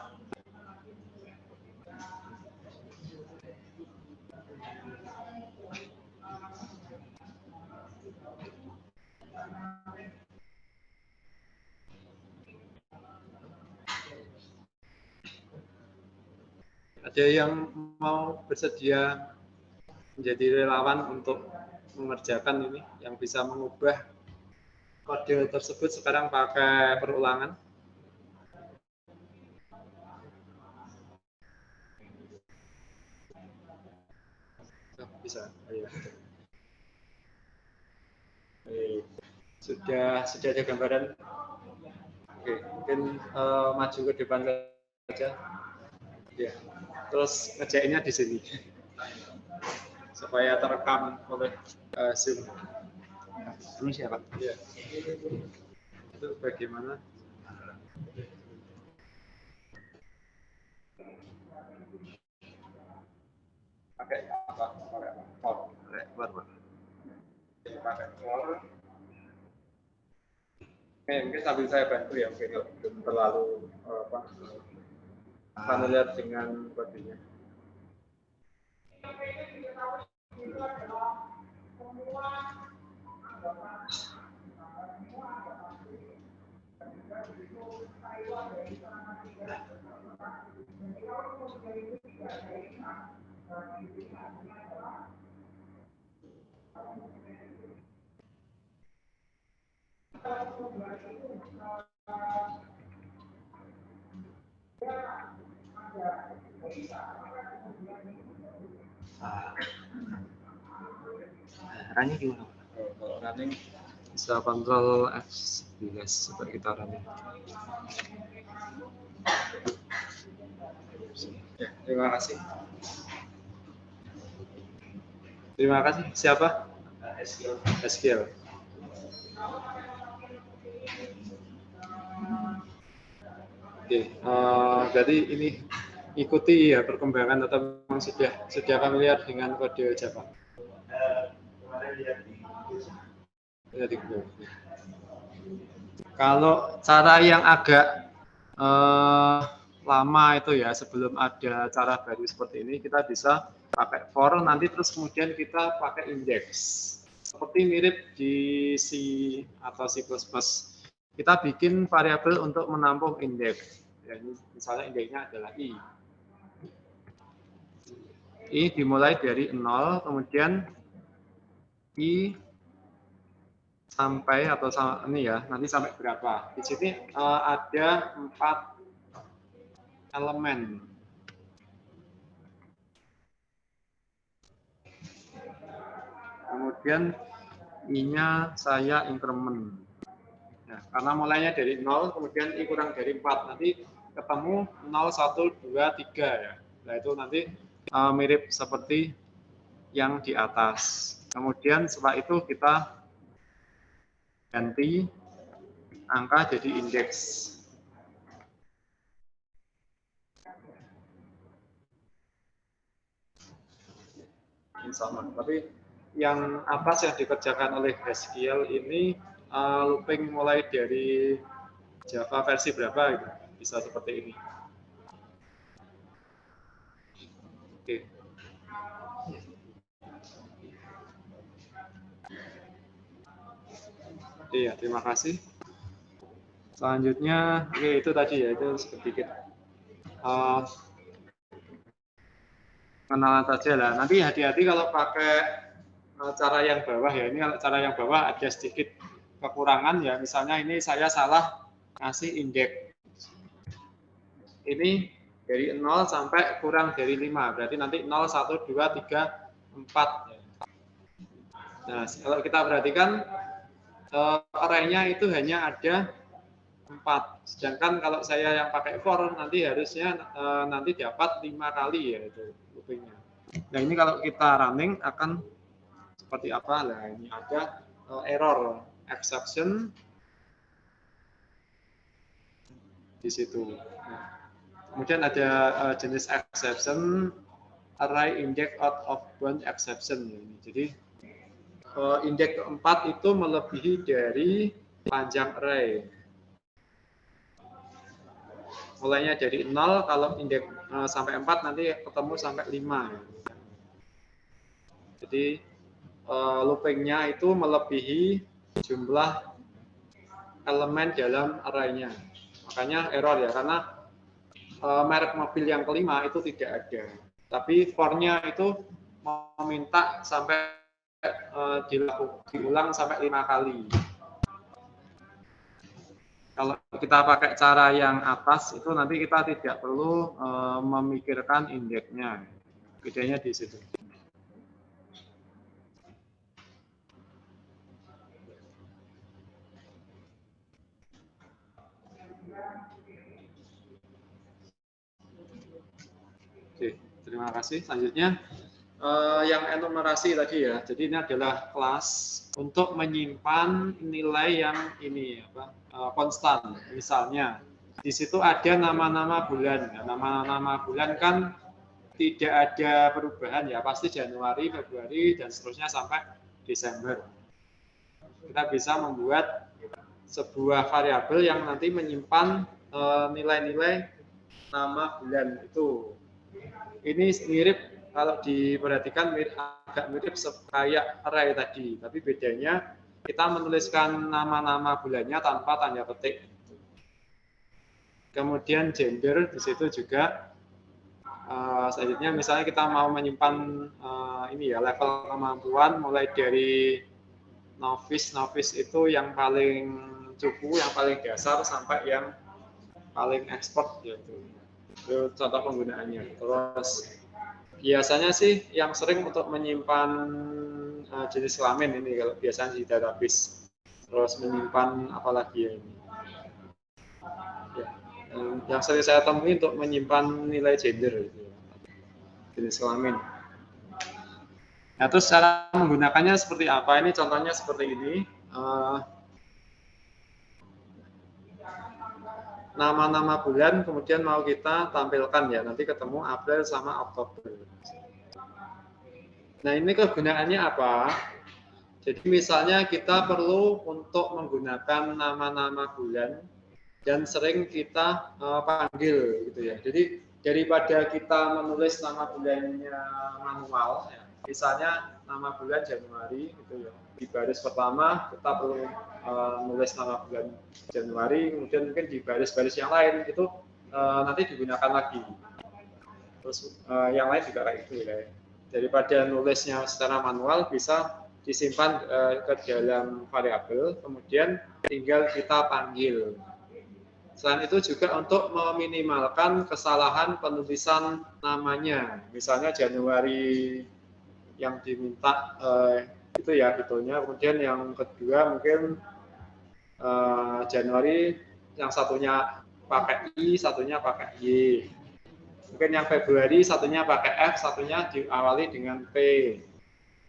B: Ada yang mau bersedia menjadi relawan untuk mengerjakan ini, yang bisa mengubah kode tersebut sekarang pakai perulangan? Bisa. Ayo. Sudah ada gambaran? Oke, mungkin maju ke depan saja. Ya. Terus ngerjainnya di sini supaya terekam oleh Zoom. Ini siapa? Ya. Itu bagaimana? Pakai apa? Pakai for. Pakai for. Oke, mungkin sambil saya bantu ya, mungkin belum terlalu familiar dengan kodenya.
C: Caranya gimana?
B: Kalau running bisa kontrol F11 supaya kita running. Ya, terima kasih. Terima kasih. Siapa? Eskiel. Oke, berarti ini ikuti ya perkembangan atau memang sudah familiar dengan kode Java? Kalau cara yang agak lama itu ya, sebelum ada cara baru seperti ini, kita bisa pakai for, nanti terus kemudian kita pakai index. Seperti mirip di C atau C++. Kita bikin variabel untuk menampung indeks. Ya, misalnya indeksnya adalah I. I dimulai dari 0, kemudian I sampai atau ini ya, nanti sampai berapa. Di sini ada 4 elemen. Kemudian I-nya saya increment. Nah, karena mulainya dari 0, kemudian I kurang dari 4. Nanti ketemu 0, 1, 2, 3 ya. Nah, itu nanti mirip seperti yang di atas. Kemudian setelah itu kita ganti angka jadi indeks. Ini sama, tapi yang atas yang dikerjakan oleh Haskell ini looping mulai dari Java versi berapa gitu. Bisa seperti ini. Oke. Iya, terima kasih. Selanjutnya, oke, itu tadi ya, itu sedikit kenalan saja lah. Nanti hati-hati kalau pakai cara yang bawah ya. Ini kalau cara yang bawah ada sedikit kekurangan ya. Misalnya ini saya salah kasih indeks. Ini dari 0 sampai kurang dari 5. Berarti nanti 0, 1, 2, 3, 4. Nah, kalau kita perhatikan arraynya itu hanya ada 4. Sedangkan kalau saya yang pakai for nanti harusnya nanti dapat 5 kali ya itu loopingnya. Nah, ini kalau kita running akan seperti apa? Nah, ini ada error exception di situ. Nah, kemudian ada jenis exception array index out of bound exception. Jadi indeks keempat itu melebihi dari panjang array. Mulainya dari 0, kalau indeks sampai 4 nanti ketemu sampai 5. Jadi loopingnya itu melebihi jumlah elemen dalam arraynya. Makanya error ya, karena merek mobil yang kelima itu tidak ada. Tapi for-nya itu meminta sampai diulang sampai 5 kali. Kalau kita pakai cara yang atas itu nanti kita tidak perlu memikirkan indeksnya. Bedanya di situ. Oke, terima kasih. Selanjutnya yang enumerasi tadi ya. Jadi ini adalah kelas untuk menyimpan nilai yang ini apa konstan. Misalnya di situ ada nama-nama bulan. Nama-nama bulan kan tidak ada perubahan ya, pasti Januari, Februari dan seterusnya sampai Desember. Kita bisa membuat sebuah variabel yang nanti menyimpan nilai-nilai nama bulan itu. Ini mirip, kalau diperhatikan agak mirip kayak array tadi, tapi bedanya kita menuliskan nama-nama bulannya tanpa tanda petik. Kemudian gender di situ juga. Selanjutnya misalnya kita mau menyimpan ini ya level kemampuan mulai dari novice itu yang paling cukup, yang paling dasar sampai yang paling expert yaitu. Itu contoh penggunaannya. Terus biasanya sih yang sering untuk menyimpan jenis kelamin ini kalau biasanya di database. Terus menyimpan apalagi ya ini. Ya, yang sering saya temui untuk menyimpan nilai gender gitu, jenis kelamin. Nah, terus cara menggunakannya seperti apa? Ini contohnya seperti ini. Nama-nama bulan kemudian mau kita tampilkan ya, nanti ketemu April sama Oktober. Nah, ini kegunaannya apa? Jadi misalnya kita perlu untuk menggunakan nama-nama bulan dan sering kita panggil gitu ya. Jadi daripada kita menulis nama bulannya manual, ya, misalnya nama bulan Januari gitu ya. Di baris pertama kita perlu menulis nama bulan Januari, kemudian mungkin di baris-baris yang lain itu nanti digunakan lagi. Terus yang lain juga kayak gitu ya. Daripada nulisnya secara manual bisa disimpan ke dalam variabel, kemudian tinggal kita panggil. Selain itu juga untuk meminimalkan kesalahan penulisan namanya. Misalnya Januari yang diminta itu ya betulnya. Kemudian yang kedua mungkin Januari yang satunya pakai I, satunya pakai Y. Mungkin yang Februari satunya pakai F, satunya diawali dengan P.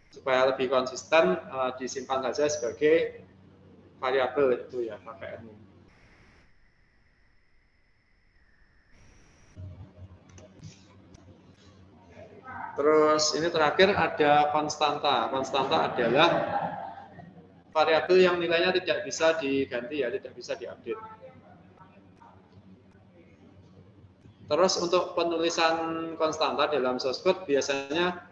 B: Supaya lebih konsisten disimpan saja sebagai variabel itu ya pakai N. Terus ini terakhir ada konstanta. Konstanta adalah variabel yang nilainya tidak bisa diganti ya, tidak bisa diupdate. Terus untuk penulisan konstanta dalam source code biasanya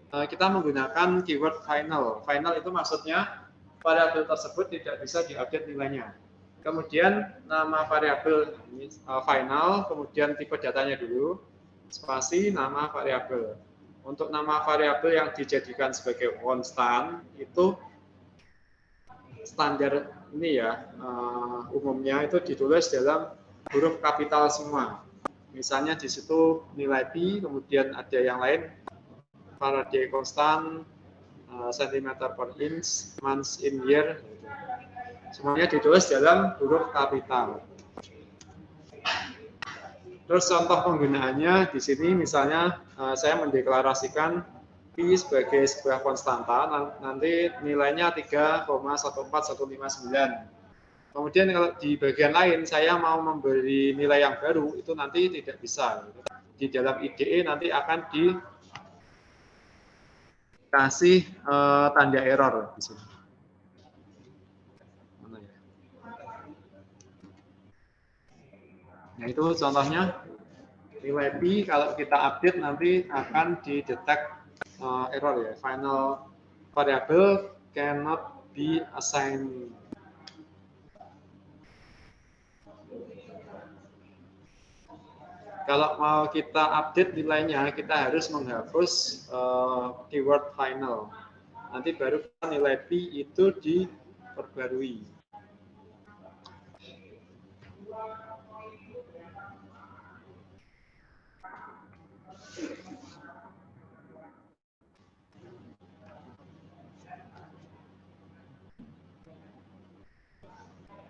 B: kita menggunakan keyword final. Final itu maksudnya variabel tersebut tidak bisa diupdate nilainya. Kemudian nama variabel final, kemudian tipe datanya dulu, spasi nama variabel. Untuk nama variabel yang dijadikan sebagai konstan itu standar ini ya umumnya itu ditulis dalam huruf kapital semua. Misalnya di situ nilai pi, kemudian ada yang lain Faraday constant, centimeter per inch, months in year, semuanya ditulis dalam huruf kapital. Terus contoh penggunaannya di sini misalnya saya mendeklarasikan pi sebagai sebuah konstanta, nanti nilainya 3,14159. Kemudian kalau di bagian lain saya mau memberi nilai yang baru, itu nanti tidak bisa. Di dalam IDE nanti akan dikasih tanda error di sini. Nah itu contohnya nilai pi kalau kita update nanti akan didetek error ya, final variable cannot be assigned. Kalau mau kita update nilainya, kita harus menghapus keyword final. Nanti baru nilai pi itu diperbarui.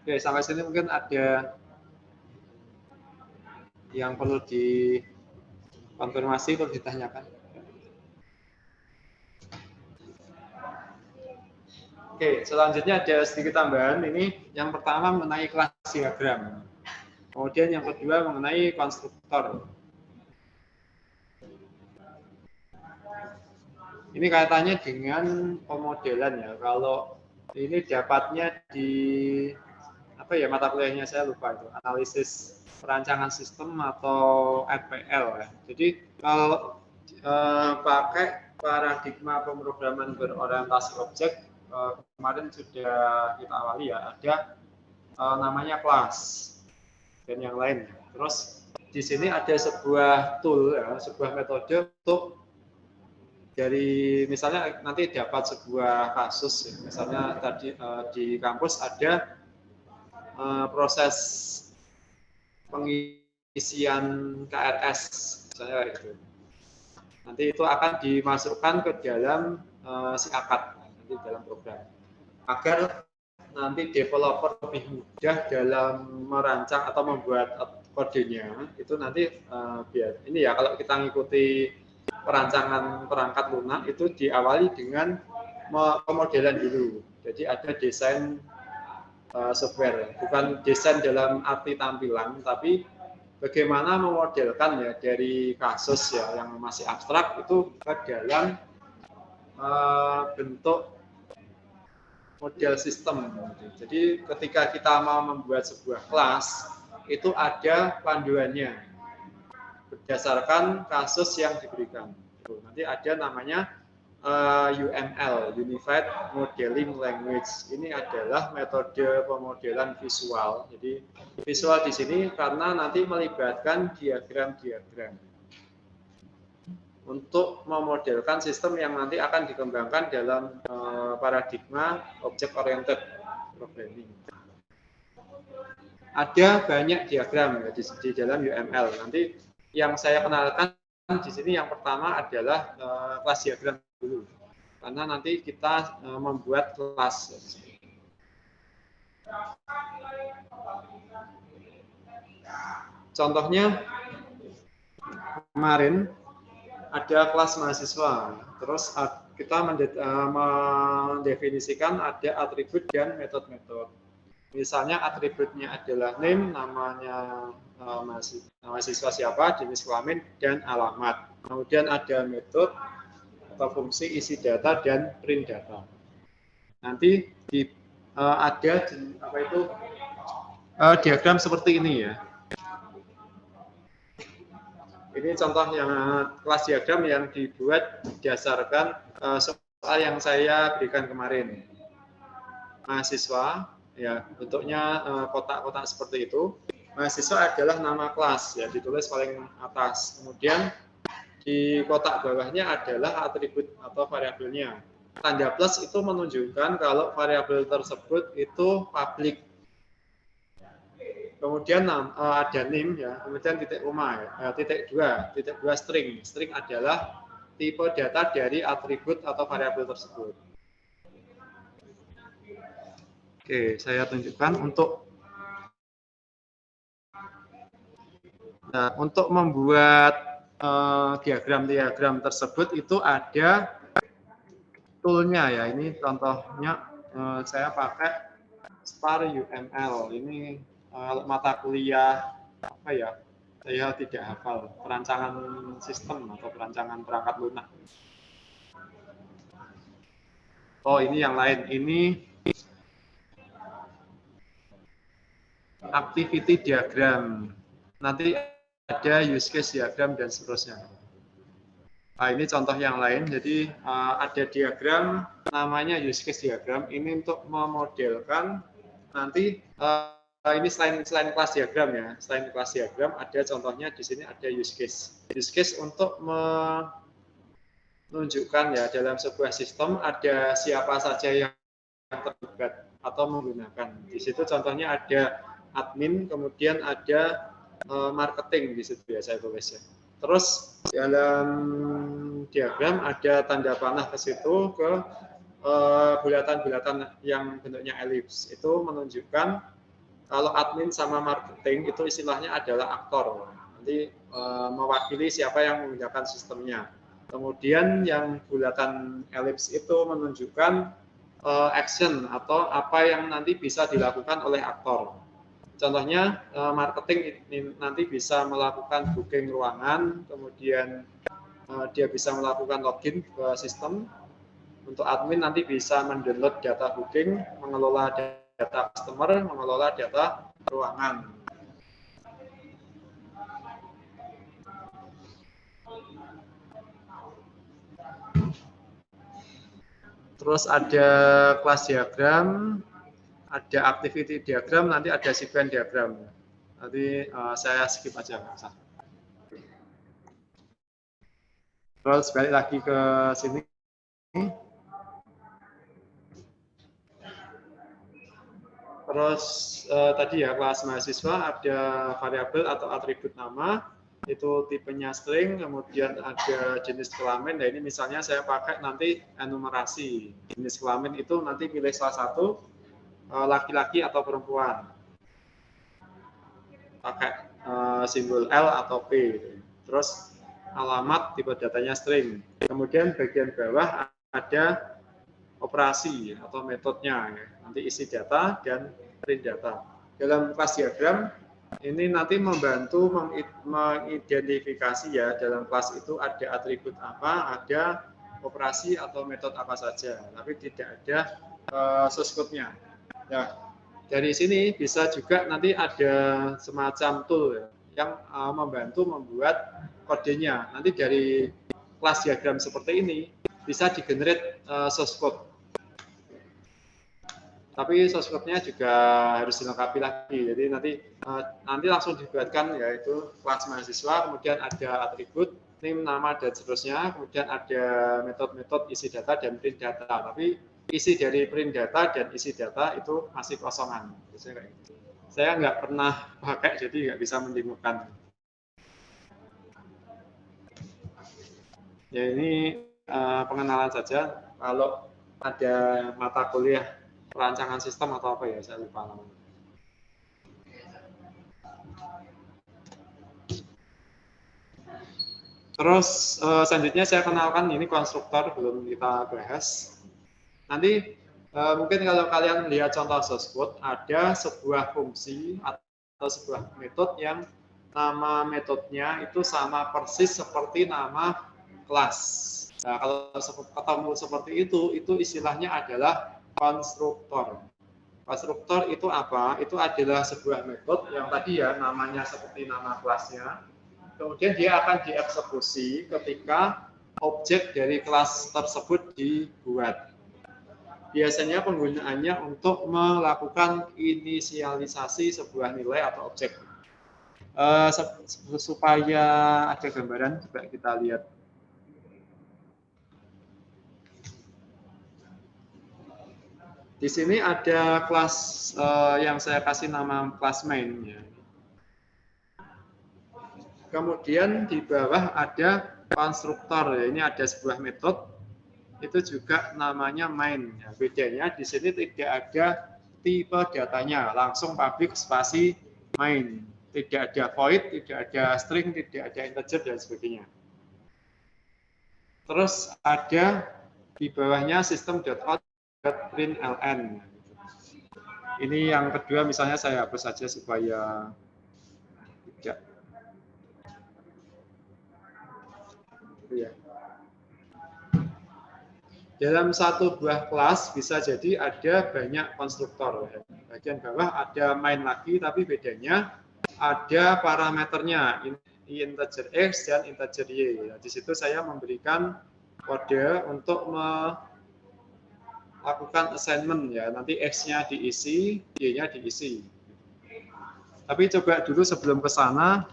B: Oke, sampai sini mungkin ada yang perlu dikonfirmasi, perlu ditanyakan. Oke, selanjutnya ada sedikit tambahan. Ini yang pertama mengenai kelas diagram. Kemudian yang kedua mengenai konstruktor. Ini kaitannya dengan pemodelan ya. Kalau ini dapatnya di apa ya mata kuliahnya saya lupa itu, analisis perancangan sistem atau FPL ya. Jadi kalau pakai paradigma pemrograman berorientasi objek kemarin sudah kita awali ya, ada namanya kelas dan yang lain. Terus di sini ada sebuah tool ya, sebuah metode untuk dari misalnya nanti dapat sebuah kasus ya. Misalnya tadi di kampus ada proses pengisian KRS misalnya itu. Nanti itu akan dimasukkan ke dalam si akad. nanti dalam program. Agar nanti developer lebih mudah dalam merancang atau membuat kodenya, itu nanti biar ini ya, kalau kita ngikuti perancangan perangkat lunak itu diawali dengan pemodelan dulu. Jadi ada desain software, bukan desain dalam arti tampilan, tapi bagaimana memodelkan ya dari kasus ya yang masih abstrak itu ke dalam bentuk model sistem. Jadi ketika kita mau membuat sebuah kelas itu ada panduannya berdasarkan kasus yang diberikan. Nanti ada namanya UML, Unified Modeling Language. Ini adalah metode pemodelan visual. Jadi visual di sini karena nanti melibatkan diagram-diagram untuk memodelkan sistem yang nanti akan dikembangkan dalam paradigma object oriented programming. Ada banyak diagram ya, di dalam UML. Nanti yang saya kenalkan di sini yang pertama adalah kelas diagram dulu, karena nanti kita membuat kelas. Contohnya kemarin ada kelas mahasiswa, terus kita mendefinisikan ada atribut dan metode-metode. Misalnya atributnya adalah name, namanya mahasiswa siapa, jenis kelamin, dan alamat. Kemudian ada metode atau fungsi isi data dan print data. Nanti ada diagram seperti ini ya. Ini contoh yang kelas diagram yang dibuat berdasarkan soal yang saya berikan kemarin. Mahasiswa, ya bentuknya kotak-kotak seperti itu. Mahasiswa adalah nama kelas, ya ditulis paling atas. Kemudian di kotak bawahnya adalah atribut atau variabelnya. Tanda plus itu menunjukkan kalau variabel tersebut itu public. Kemudian ada name ya, kemudian titik koma ya, titik dua string. String adalah tipe data dari atribut atau variabel tersebut. Oke, saya tunjukkan untuk membuat diagram-diagram tersebut itu ada toolnya ya. Ini contohnya saya pakai Star UML. Ini mata kuliah apa ya? Saya tidak hafal, perancangan sistem atau perancangan perangkat lunak. Oh, ini yang lain. Ini activity diagram. Nanti ada use case diagram dan seterusnya. Nah, ini contoh yang lain. Jadi ada diagram namanya use case diagram. Ini untuk memodelkan nanti ini selain kelas diagram ya. Selain kelas diagram ada contohnya di sini ada use case. Use case untuk menunjukkan ya dalam sebuah sistem ada siapa saja yang terlibat atau menggunakan. Di situ contohnya ada admin, kemudian ada marketing di situ ya saya tulis ya. Terus dalam diagram ada tanda panah ke situ ke bulatan-bulatan yang bentuknya elips. Itu menunjukkan kalau admin sama marketing itu istilahnya adalah aktor. Nanti mewakili siapa yang menggunakan sistemnya. Kemudian yang bulatan elips itu menunjukkan action atau apa yang nanti bisa dilakukan oleh aktor. Contohnya marketing ini nanti bisa melakukan booking ruangan, kemudian dia bisa melakukan login ke sistem. Untuk admin nanti bisa mendownload data booking, mengelola data customer, mengelola data ruangan. Terus ada kelas diagram, ada activity diagram, nanti ada sequence diagram. Nanti saya skip aja, nggak usah. Terus balik lagi ke sini. Terus tadi ya kelas mahasiswa ada variabel atau atribut nama. itu tipenya string, kemudian ada jenis kelamin. Nah ini misalnya saya pakai nanti enumerasi jenis kelamin itu nanti pilih salah satu, laki-laki atau perempuan, pakai simbol L atau P. Terus alamat tipe datanya string. Kemudian bagian bawah ada operasi atau metodenya, ya. Nanti isi data dan print data. Dalam kelas diagram ini nanti membantu mengidentifikasi ya, dalam kelas itu ada atribut apa, ada operasi atau metode apa saja, tapi tidak ada source code-nya. Ya, dari sini bisa juga nanti ada semacam tool ya, yang membantu membuat kodenya. Nanti dari kelas diagram seperti ini bisa di-generate source code. Tapi source code-nya juga harus dilengkapi lagi. Jadi nanti langsung dibuatkan yaitu kelas mahasiswa, kemudian ada atribut, name, nama, dan seterusnya. Kemudian ada metode-metode isi data dan print data. Tapi isi dari print data dan isi data itu masih kosongan. Saya nggak pernah pakai, jadi nggak bisa mendemokan. Ya ini pengenalan saja. Kalau ada mata kuliah perancangan sistem atau apa ya, saya lupa namanya. Terus selanjutnya saya kenalkan ini konstruktor, belum kita bahas. Nanti mungkin kalau kalian lihat contoh source code, ada sebuah fungsi atau sebuah metode yang nama metodenya itu sama persis seperti nama kelas. Nah, kalau ketemu seperti itu istilahnya adalah konstruktor. Konstruktor itu apa? Itu adalah sebuah metode yang tadi ya namanya seperti nama kelasnya. Kemudian dia akan dieksekusi ketika objek dari kelas tersebut dibuat. Biasanya penggunaannya untuk melakukan inisialisasi sebuah nilai atau objek. Supaya ada gambaran, coba kita lihat. Di sini ada kelas yang saya kasih nama kelas main. Ya. Kemudian di bawah ada konstruktor. Ya. Ini ada sebuah metode. Itu juga namanya main. Ya. Bedanya di sini tidak ada tipe datanya, langsung public spasi main. Tidak ada void, tidak ada string, tidak ada integer dan sebagainya. Terus ada di bawahnya system.out.println. Ini yang kedua, misalnya saya hapus saja supaya tidak. Ya. Dalam satu buah kelas bisa jadi ada banyak konstruktor. Bagian bawah ada main lagi, tapi bedanya ada parameternya, integer x dan integer y. Di situ saya memberikan kode untuk melakukan assignment ya. Nanti x-nya diisi, y-nya diisi. Tapi coba dulu sebelum ke sana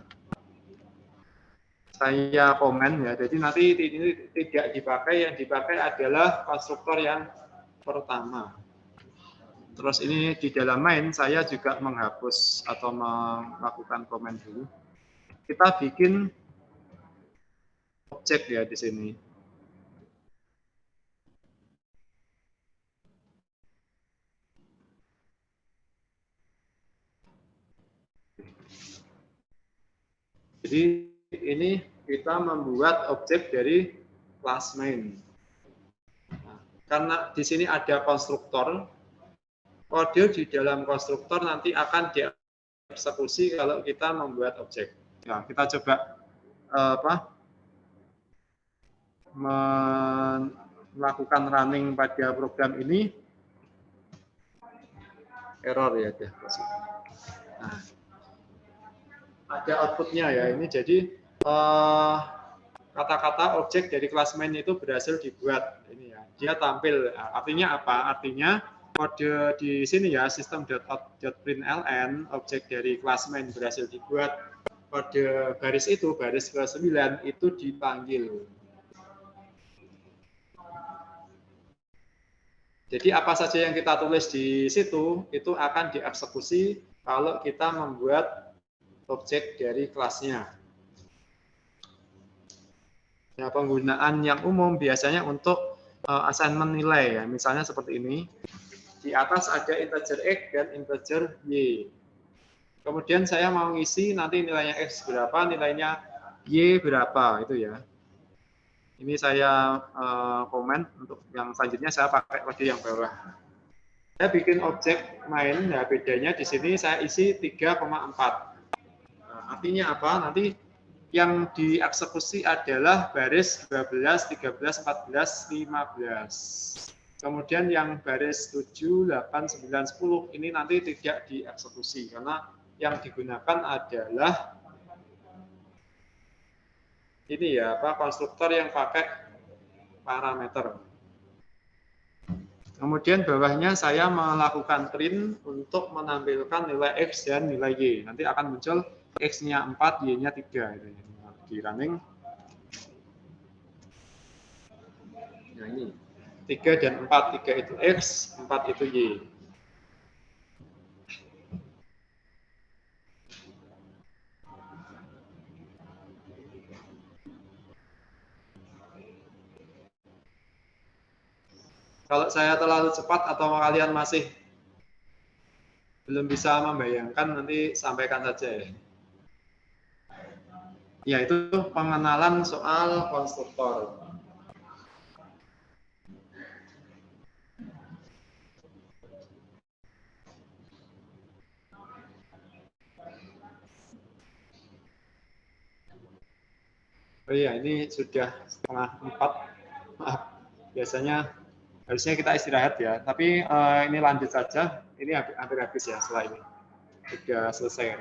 B: saya komen ya. Jadi nanti ini tidak dipakai, yang dipakai adalah konstruktor yang pertama. Terus ini di dalam main saya juga menghapus atau melakukan komen dulu. Kita bikin objek ya di sini. Jadi ini kita membuat objek dari kelas main. Nah, karena di sini ada konstruktor, kode di dalam konstruktor nanti akan dieksekusi kalau kita membuat objek. Ya, kita coba melakukan running pada program ini. Error ya, nah, ada outputnya ya. Ini jadi kata-kata objek dari kelas main itu berhasil dibuat. Ini ya, dia tampil. Artinya apa? Artinya kode di sini ya, system.out.println, objek dari kelas main berhasil dibuat. Kode baris itu, baris ke-9 itu dipanggil. Jadi apa saja yang kita tulis di situ itu akan dieksekusi kalau kita membuat objek dari kelasnya. Ya, penggunaan yang umum biasanya untuk assignment nilai ya. Misalnya seperti ini. Di atas ada integer X dan integer Y. Kemudian saya mau ngisi nanti nilainya X berapa, nilainya Y berapa, itu ya. Ini saya komen untuk yang selanjutnya saya pakai kode yang bawah. Saya bikin objek main, ya bedanya di sini saya isi 3,4. Artinya apa? Nanti yang dieksekusi adalah baris 12, 13, 14, 15. Kemudian yang baris 7, 8, 9, 10 ini nanti tidak dieksekusi karena yang digunakan adalah ini ya, konstruktor yang pakai parameter. Kemudian bawahnya saya melakukan print untuk menampilkan nilai X dan nilai Y. Nanti akan muncul X-nya 4, Y-nya 3. Di running. Nah ini, 3 dan 4. 3 itu X, 4 itu Y. Kalau saya terlalu cepat atau kalian masih belum bisa membayangkan, nanti sampaikan saja ya. Ya, itu pengenalan soal konstruktor. Oh iya, ini sudah 3:30. Maaf, biasanya harusnya kita istirahat ya. Tapi ini lanjut saja. Ini hampir habis ya setelah ini. Sudah selesai.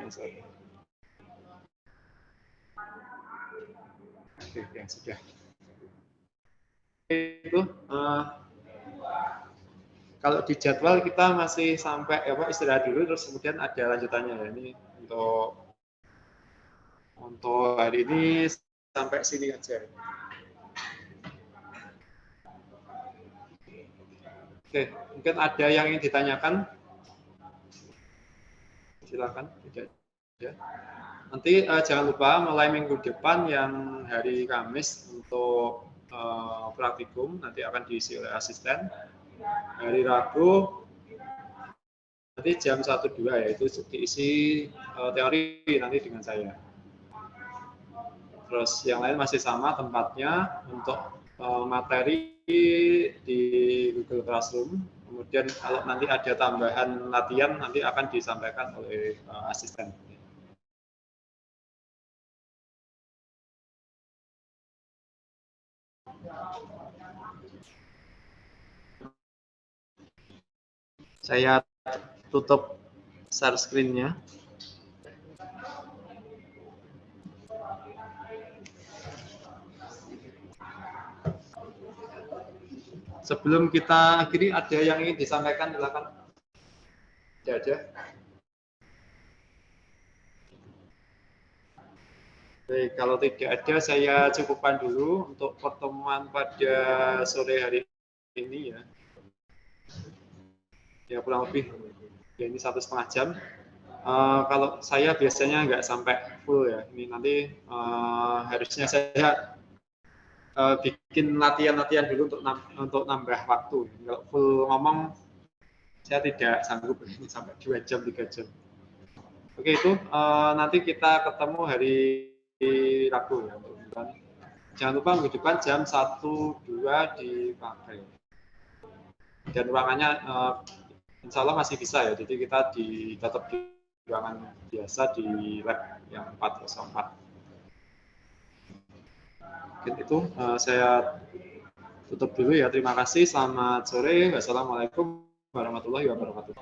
B: Oke, ya sudah. Itu kalau di jadwal kita masih sampai istirahat dulu, terus kemudian ada lanjutannya ya. Ini untuk hari ini sampai sini aja. Oke, mungkin ada yang ingin ditanyakan? Silakan. Tidak ada. Nanti jangan lupa mulai minggu depan yang hari Kamis untuk praktikum nanti akan diisi oleh asisten. Hari Rabu nanti jam 1-2 yaitu diisi teori nanti dengan saya. Terus yang lain masih sama tempatnya untuk materi di Google Classroom. Kemudian kalau nanti ada tambahan latihan nanti akan disampaikan oleh asisten. Saya tutup share screen-nya. Sebelum kita akhiri, ada yang ingin disampaikan, silakan. Tidak ada. Baik, kalau tidak ada, saya cukupkan dulu untuk pertemuan pada sore hari ini ya. Ya kurang lebih, ya ini 1,5 jam. Kalau saya biasanya nggak sampai full ya. Ini nanti harusnya saya bikin latihan-latihan dulu untuk nambah waktu. Kalau full ngomong, saya tidak sanggup ini sampai 2 jam, 3 jam. Oke, itu nanti kita ketemu hari Rabu ya. Jangan lupa minggu depan jam 1-2 dipakai. Dan ruangannya insya Allah masih bisa ya. Jadi kita tetap di ruangan biasa di lab yang 404. Mungkin itu saya tutup dulu ya. Terima kasih. Selamat sore. Wassalamualaikum warahmatullahi wabarakatuh.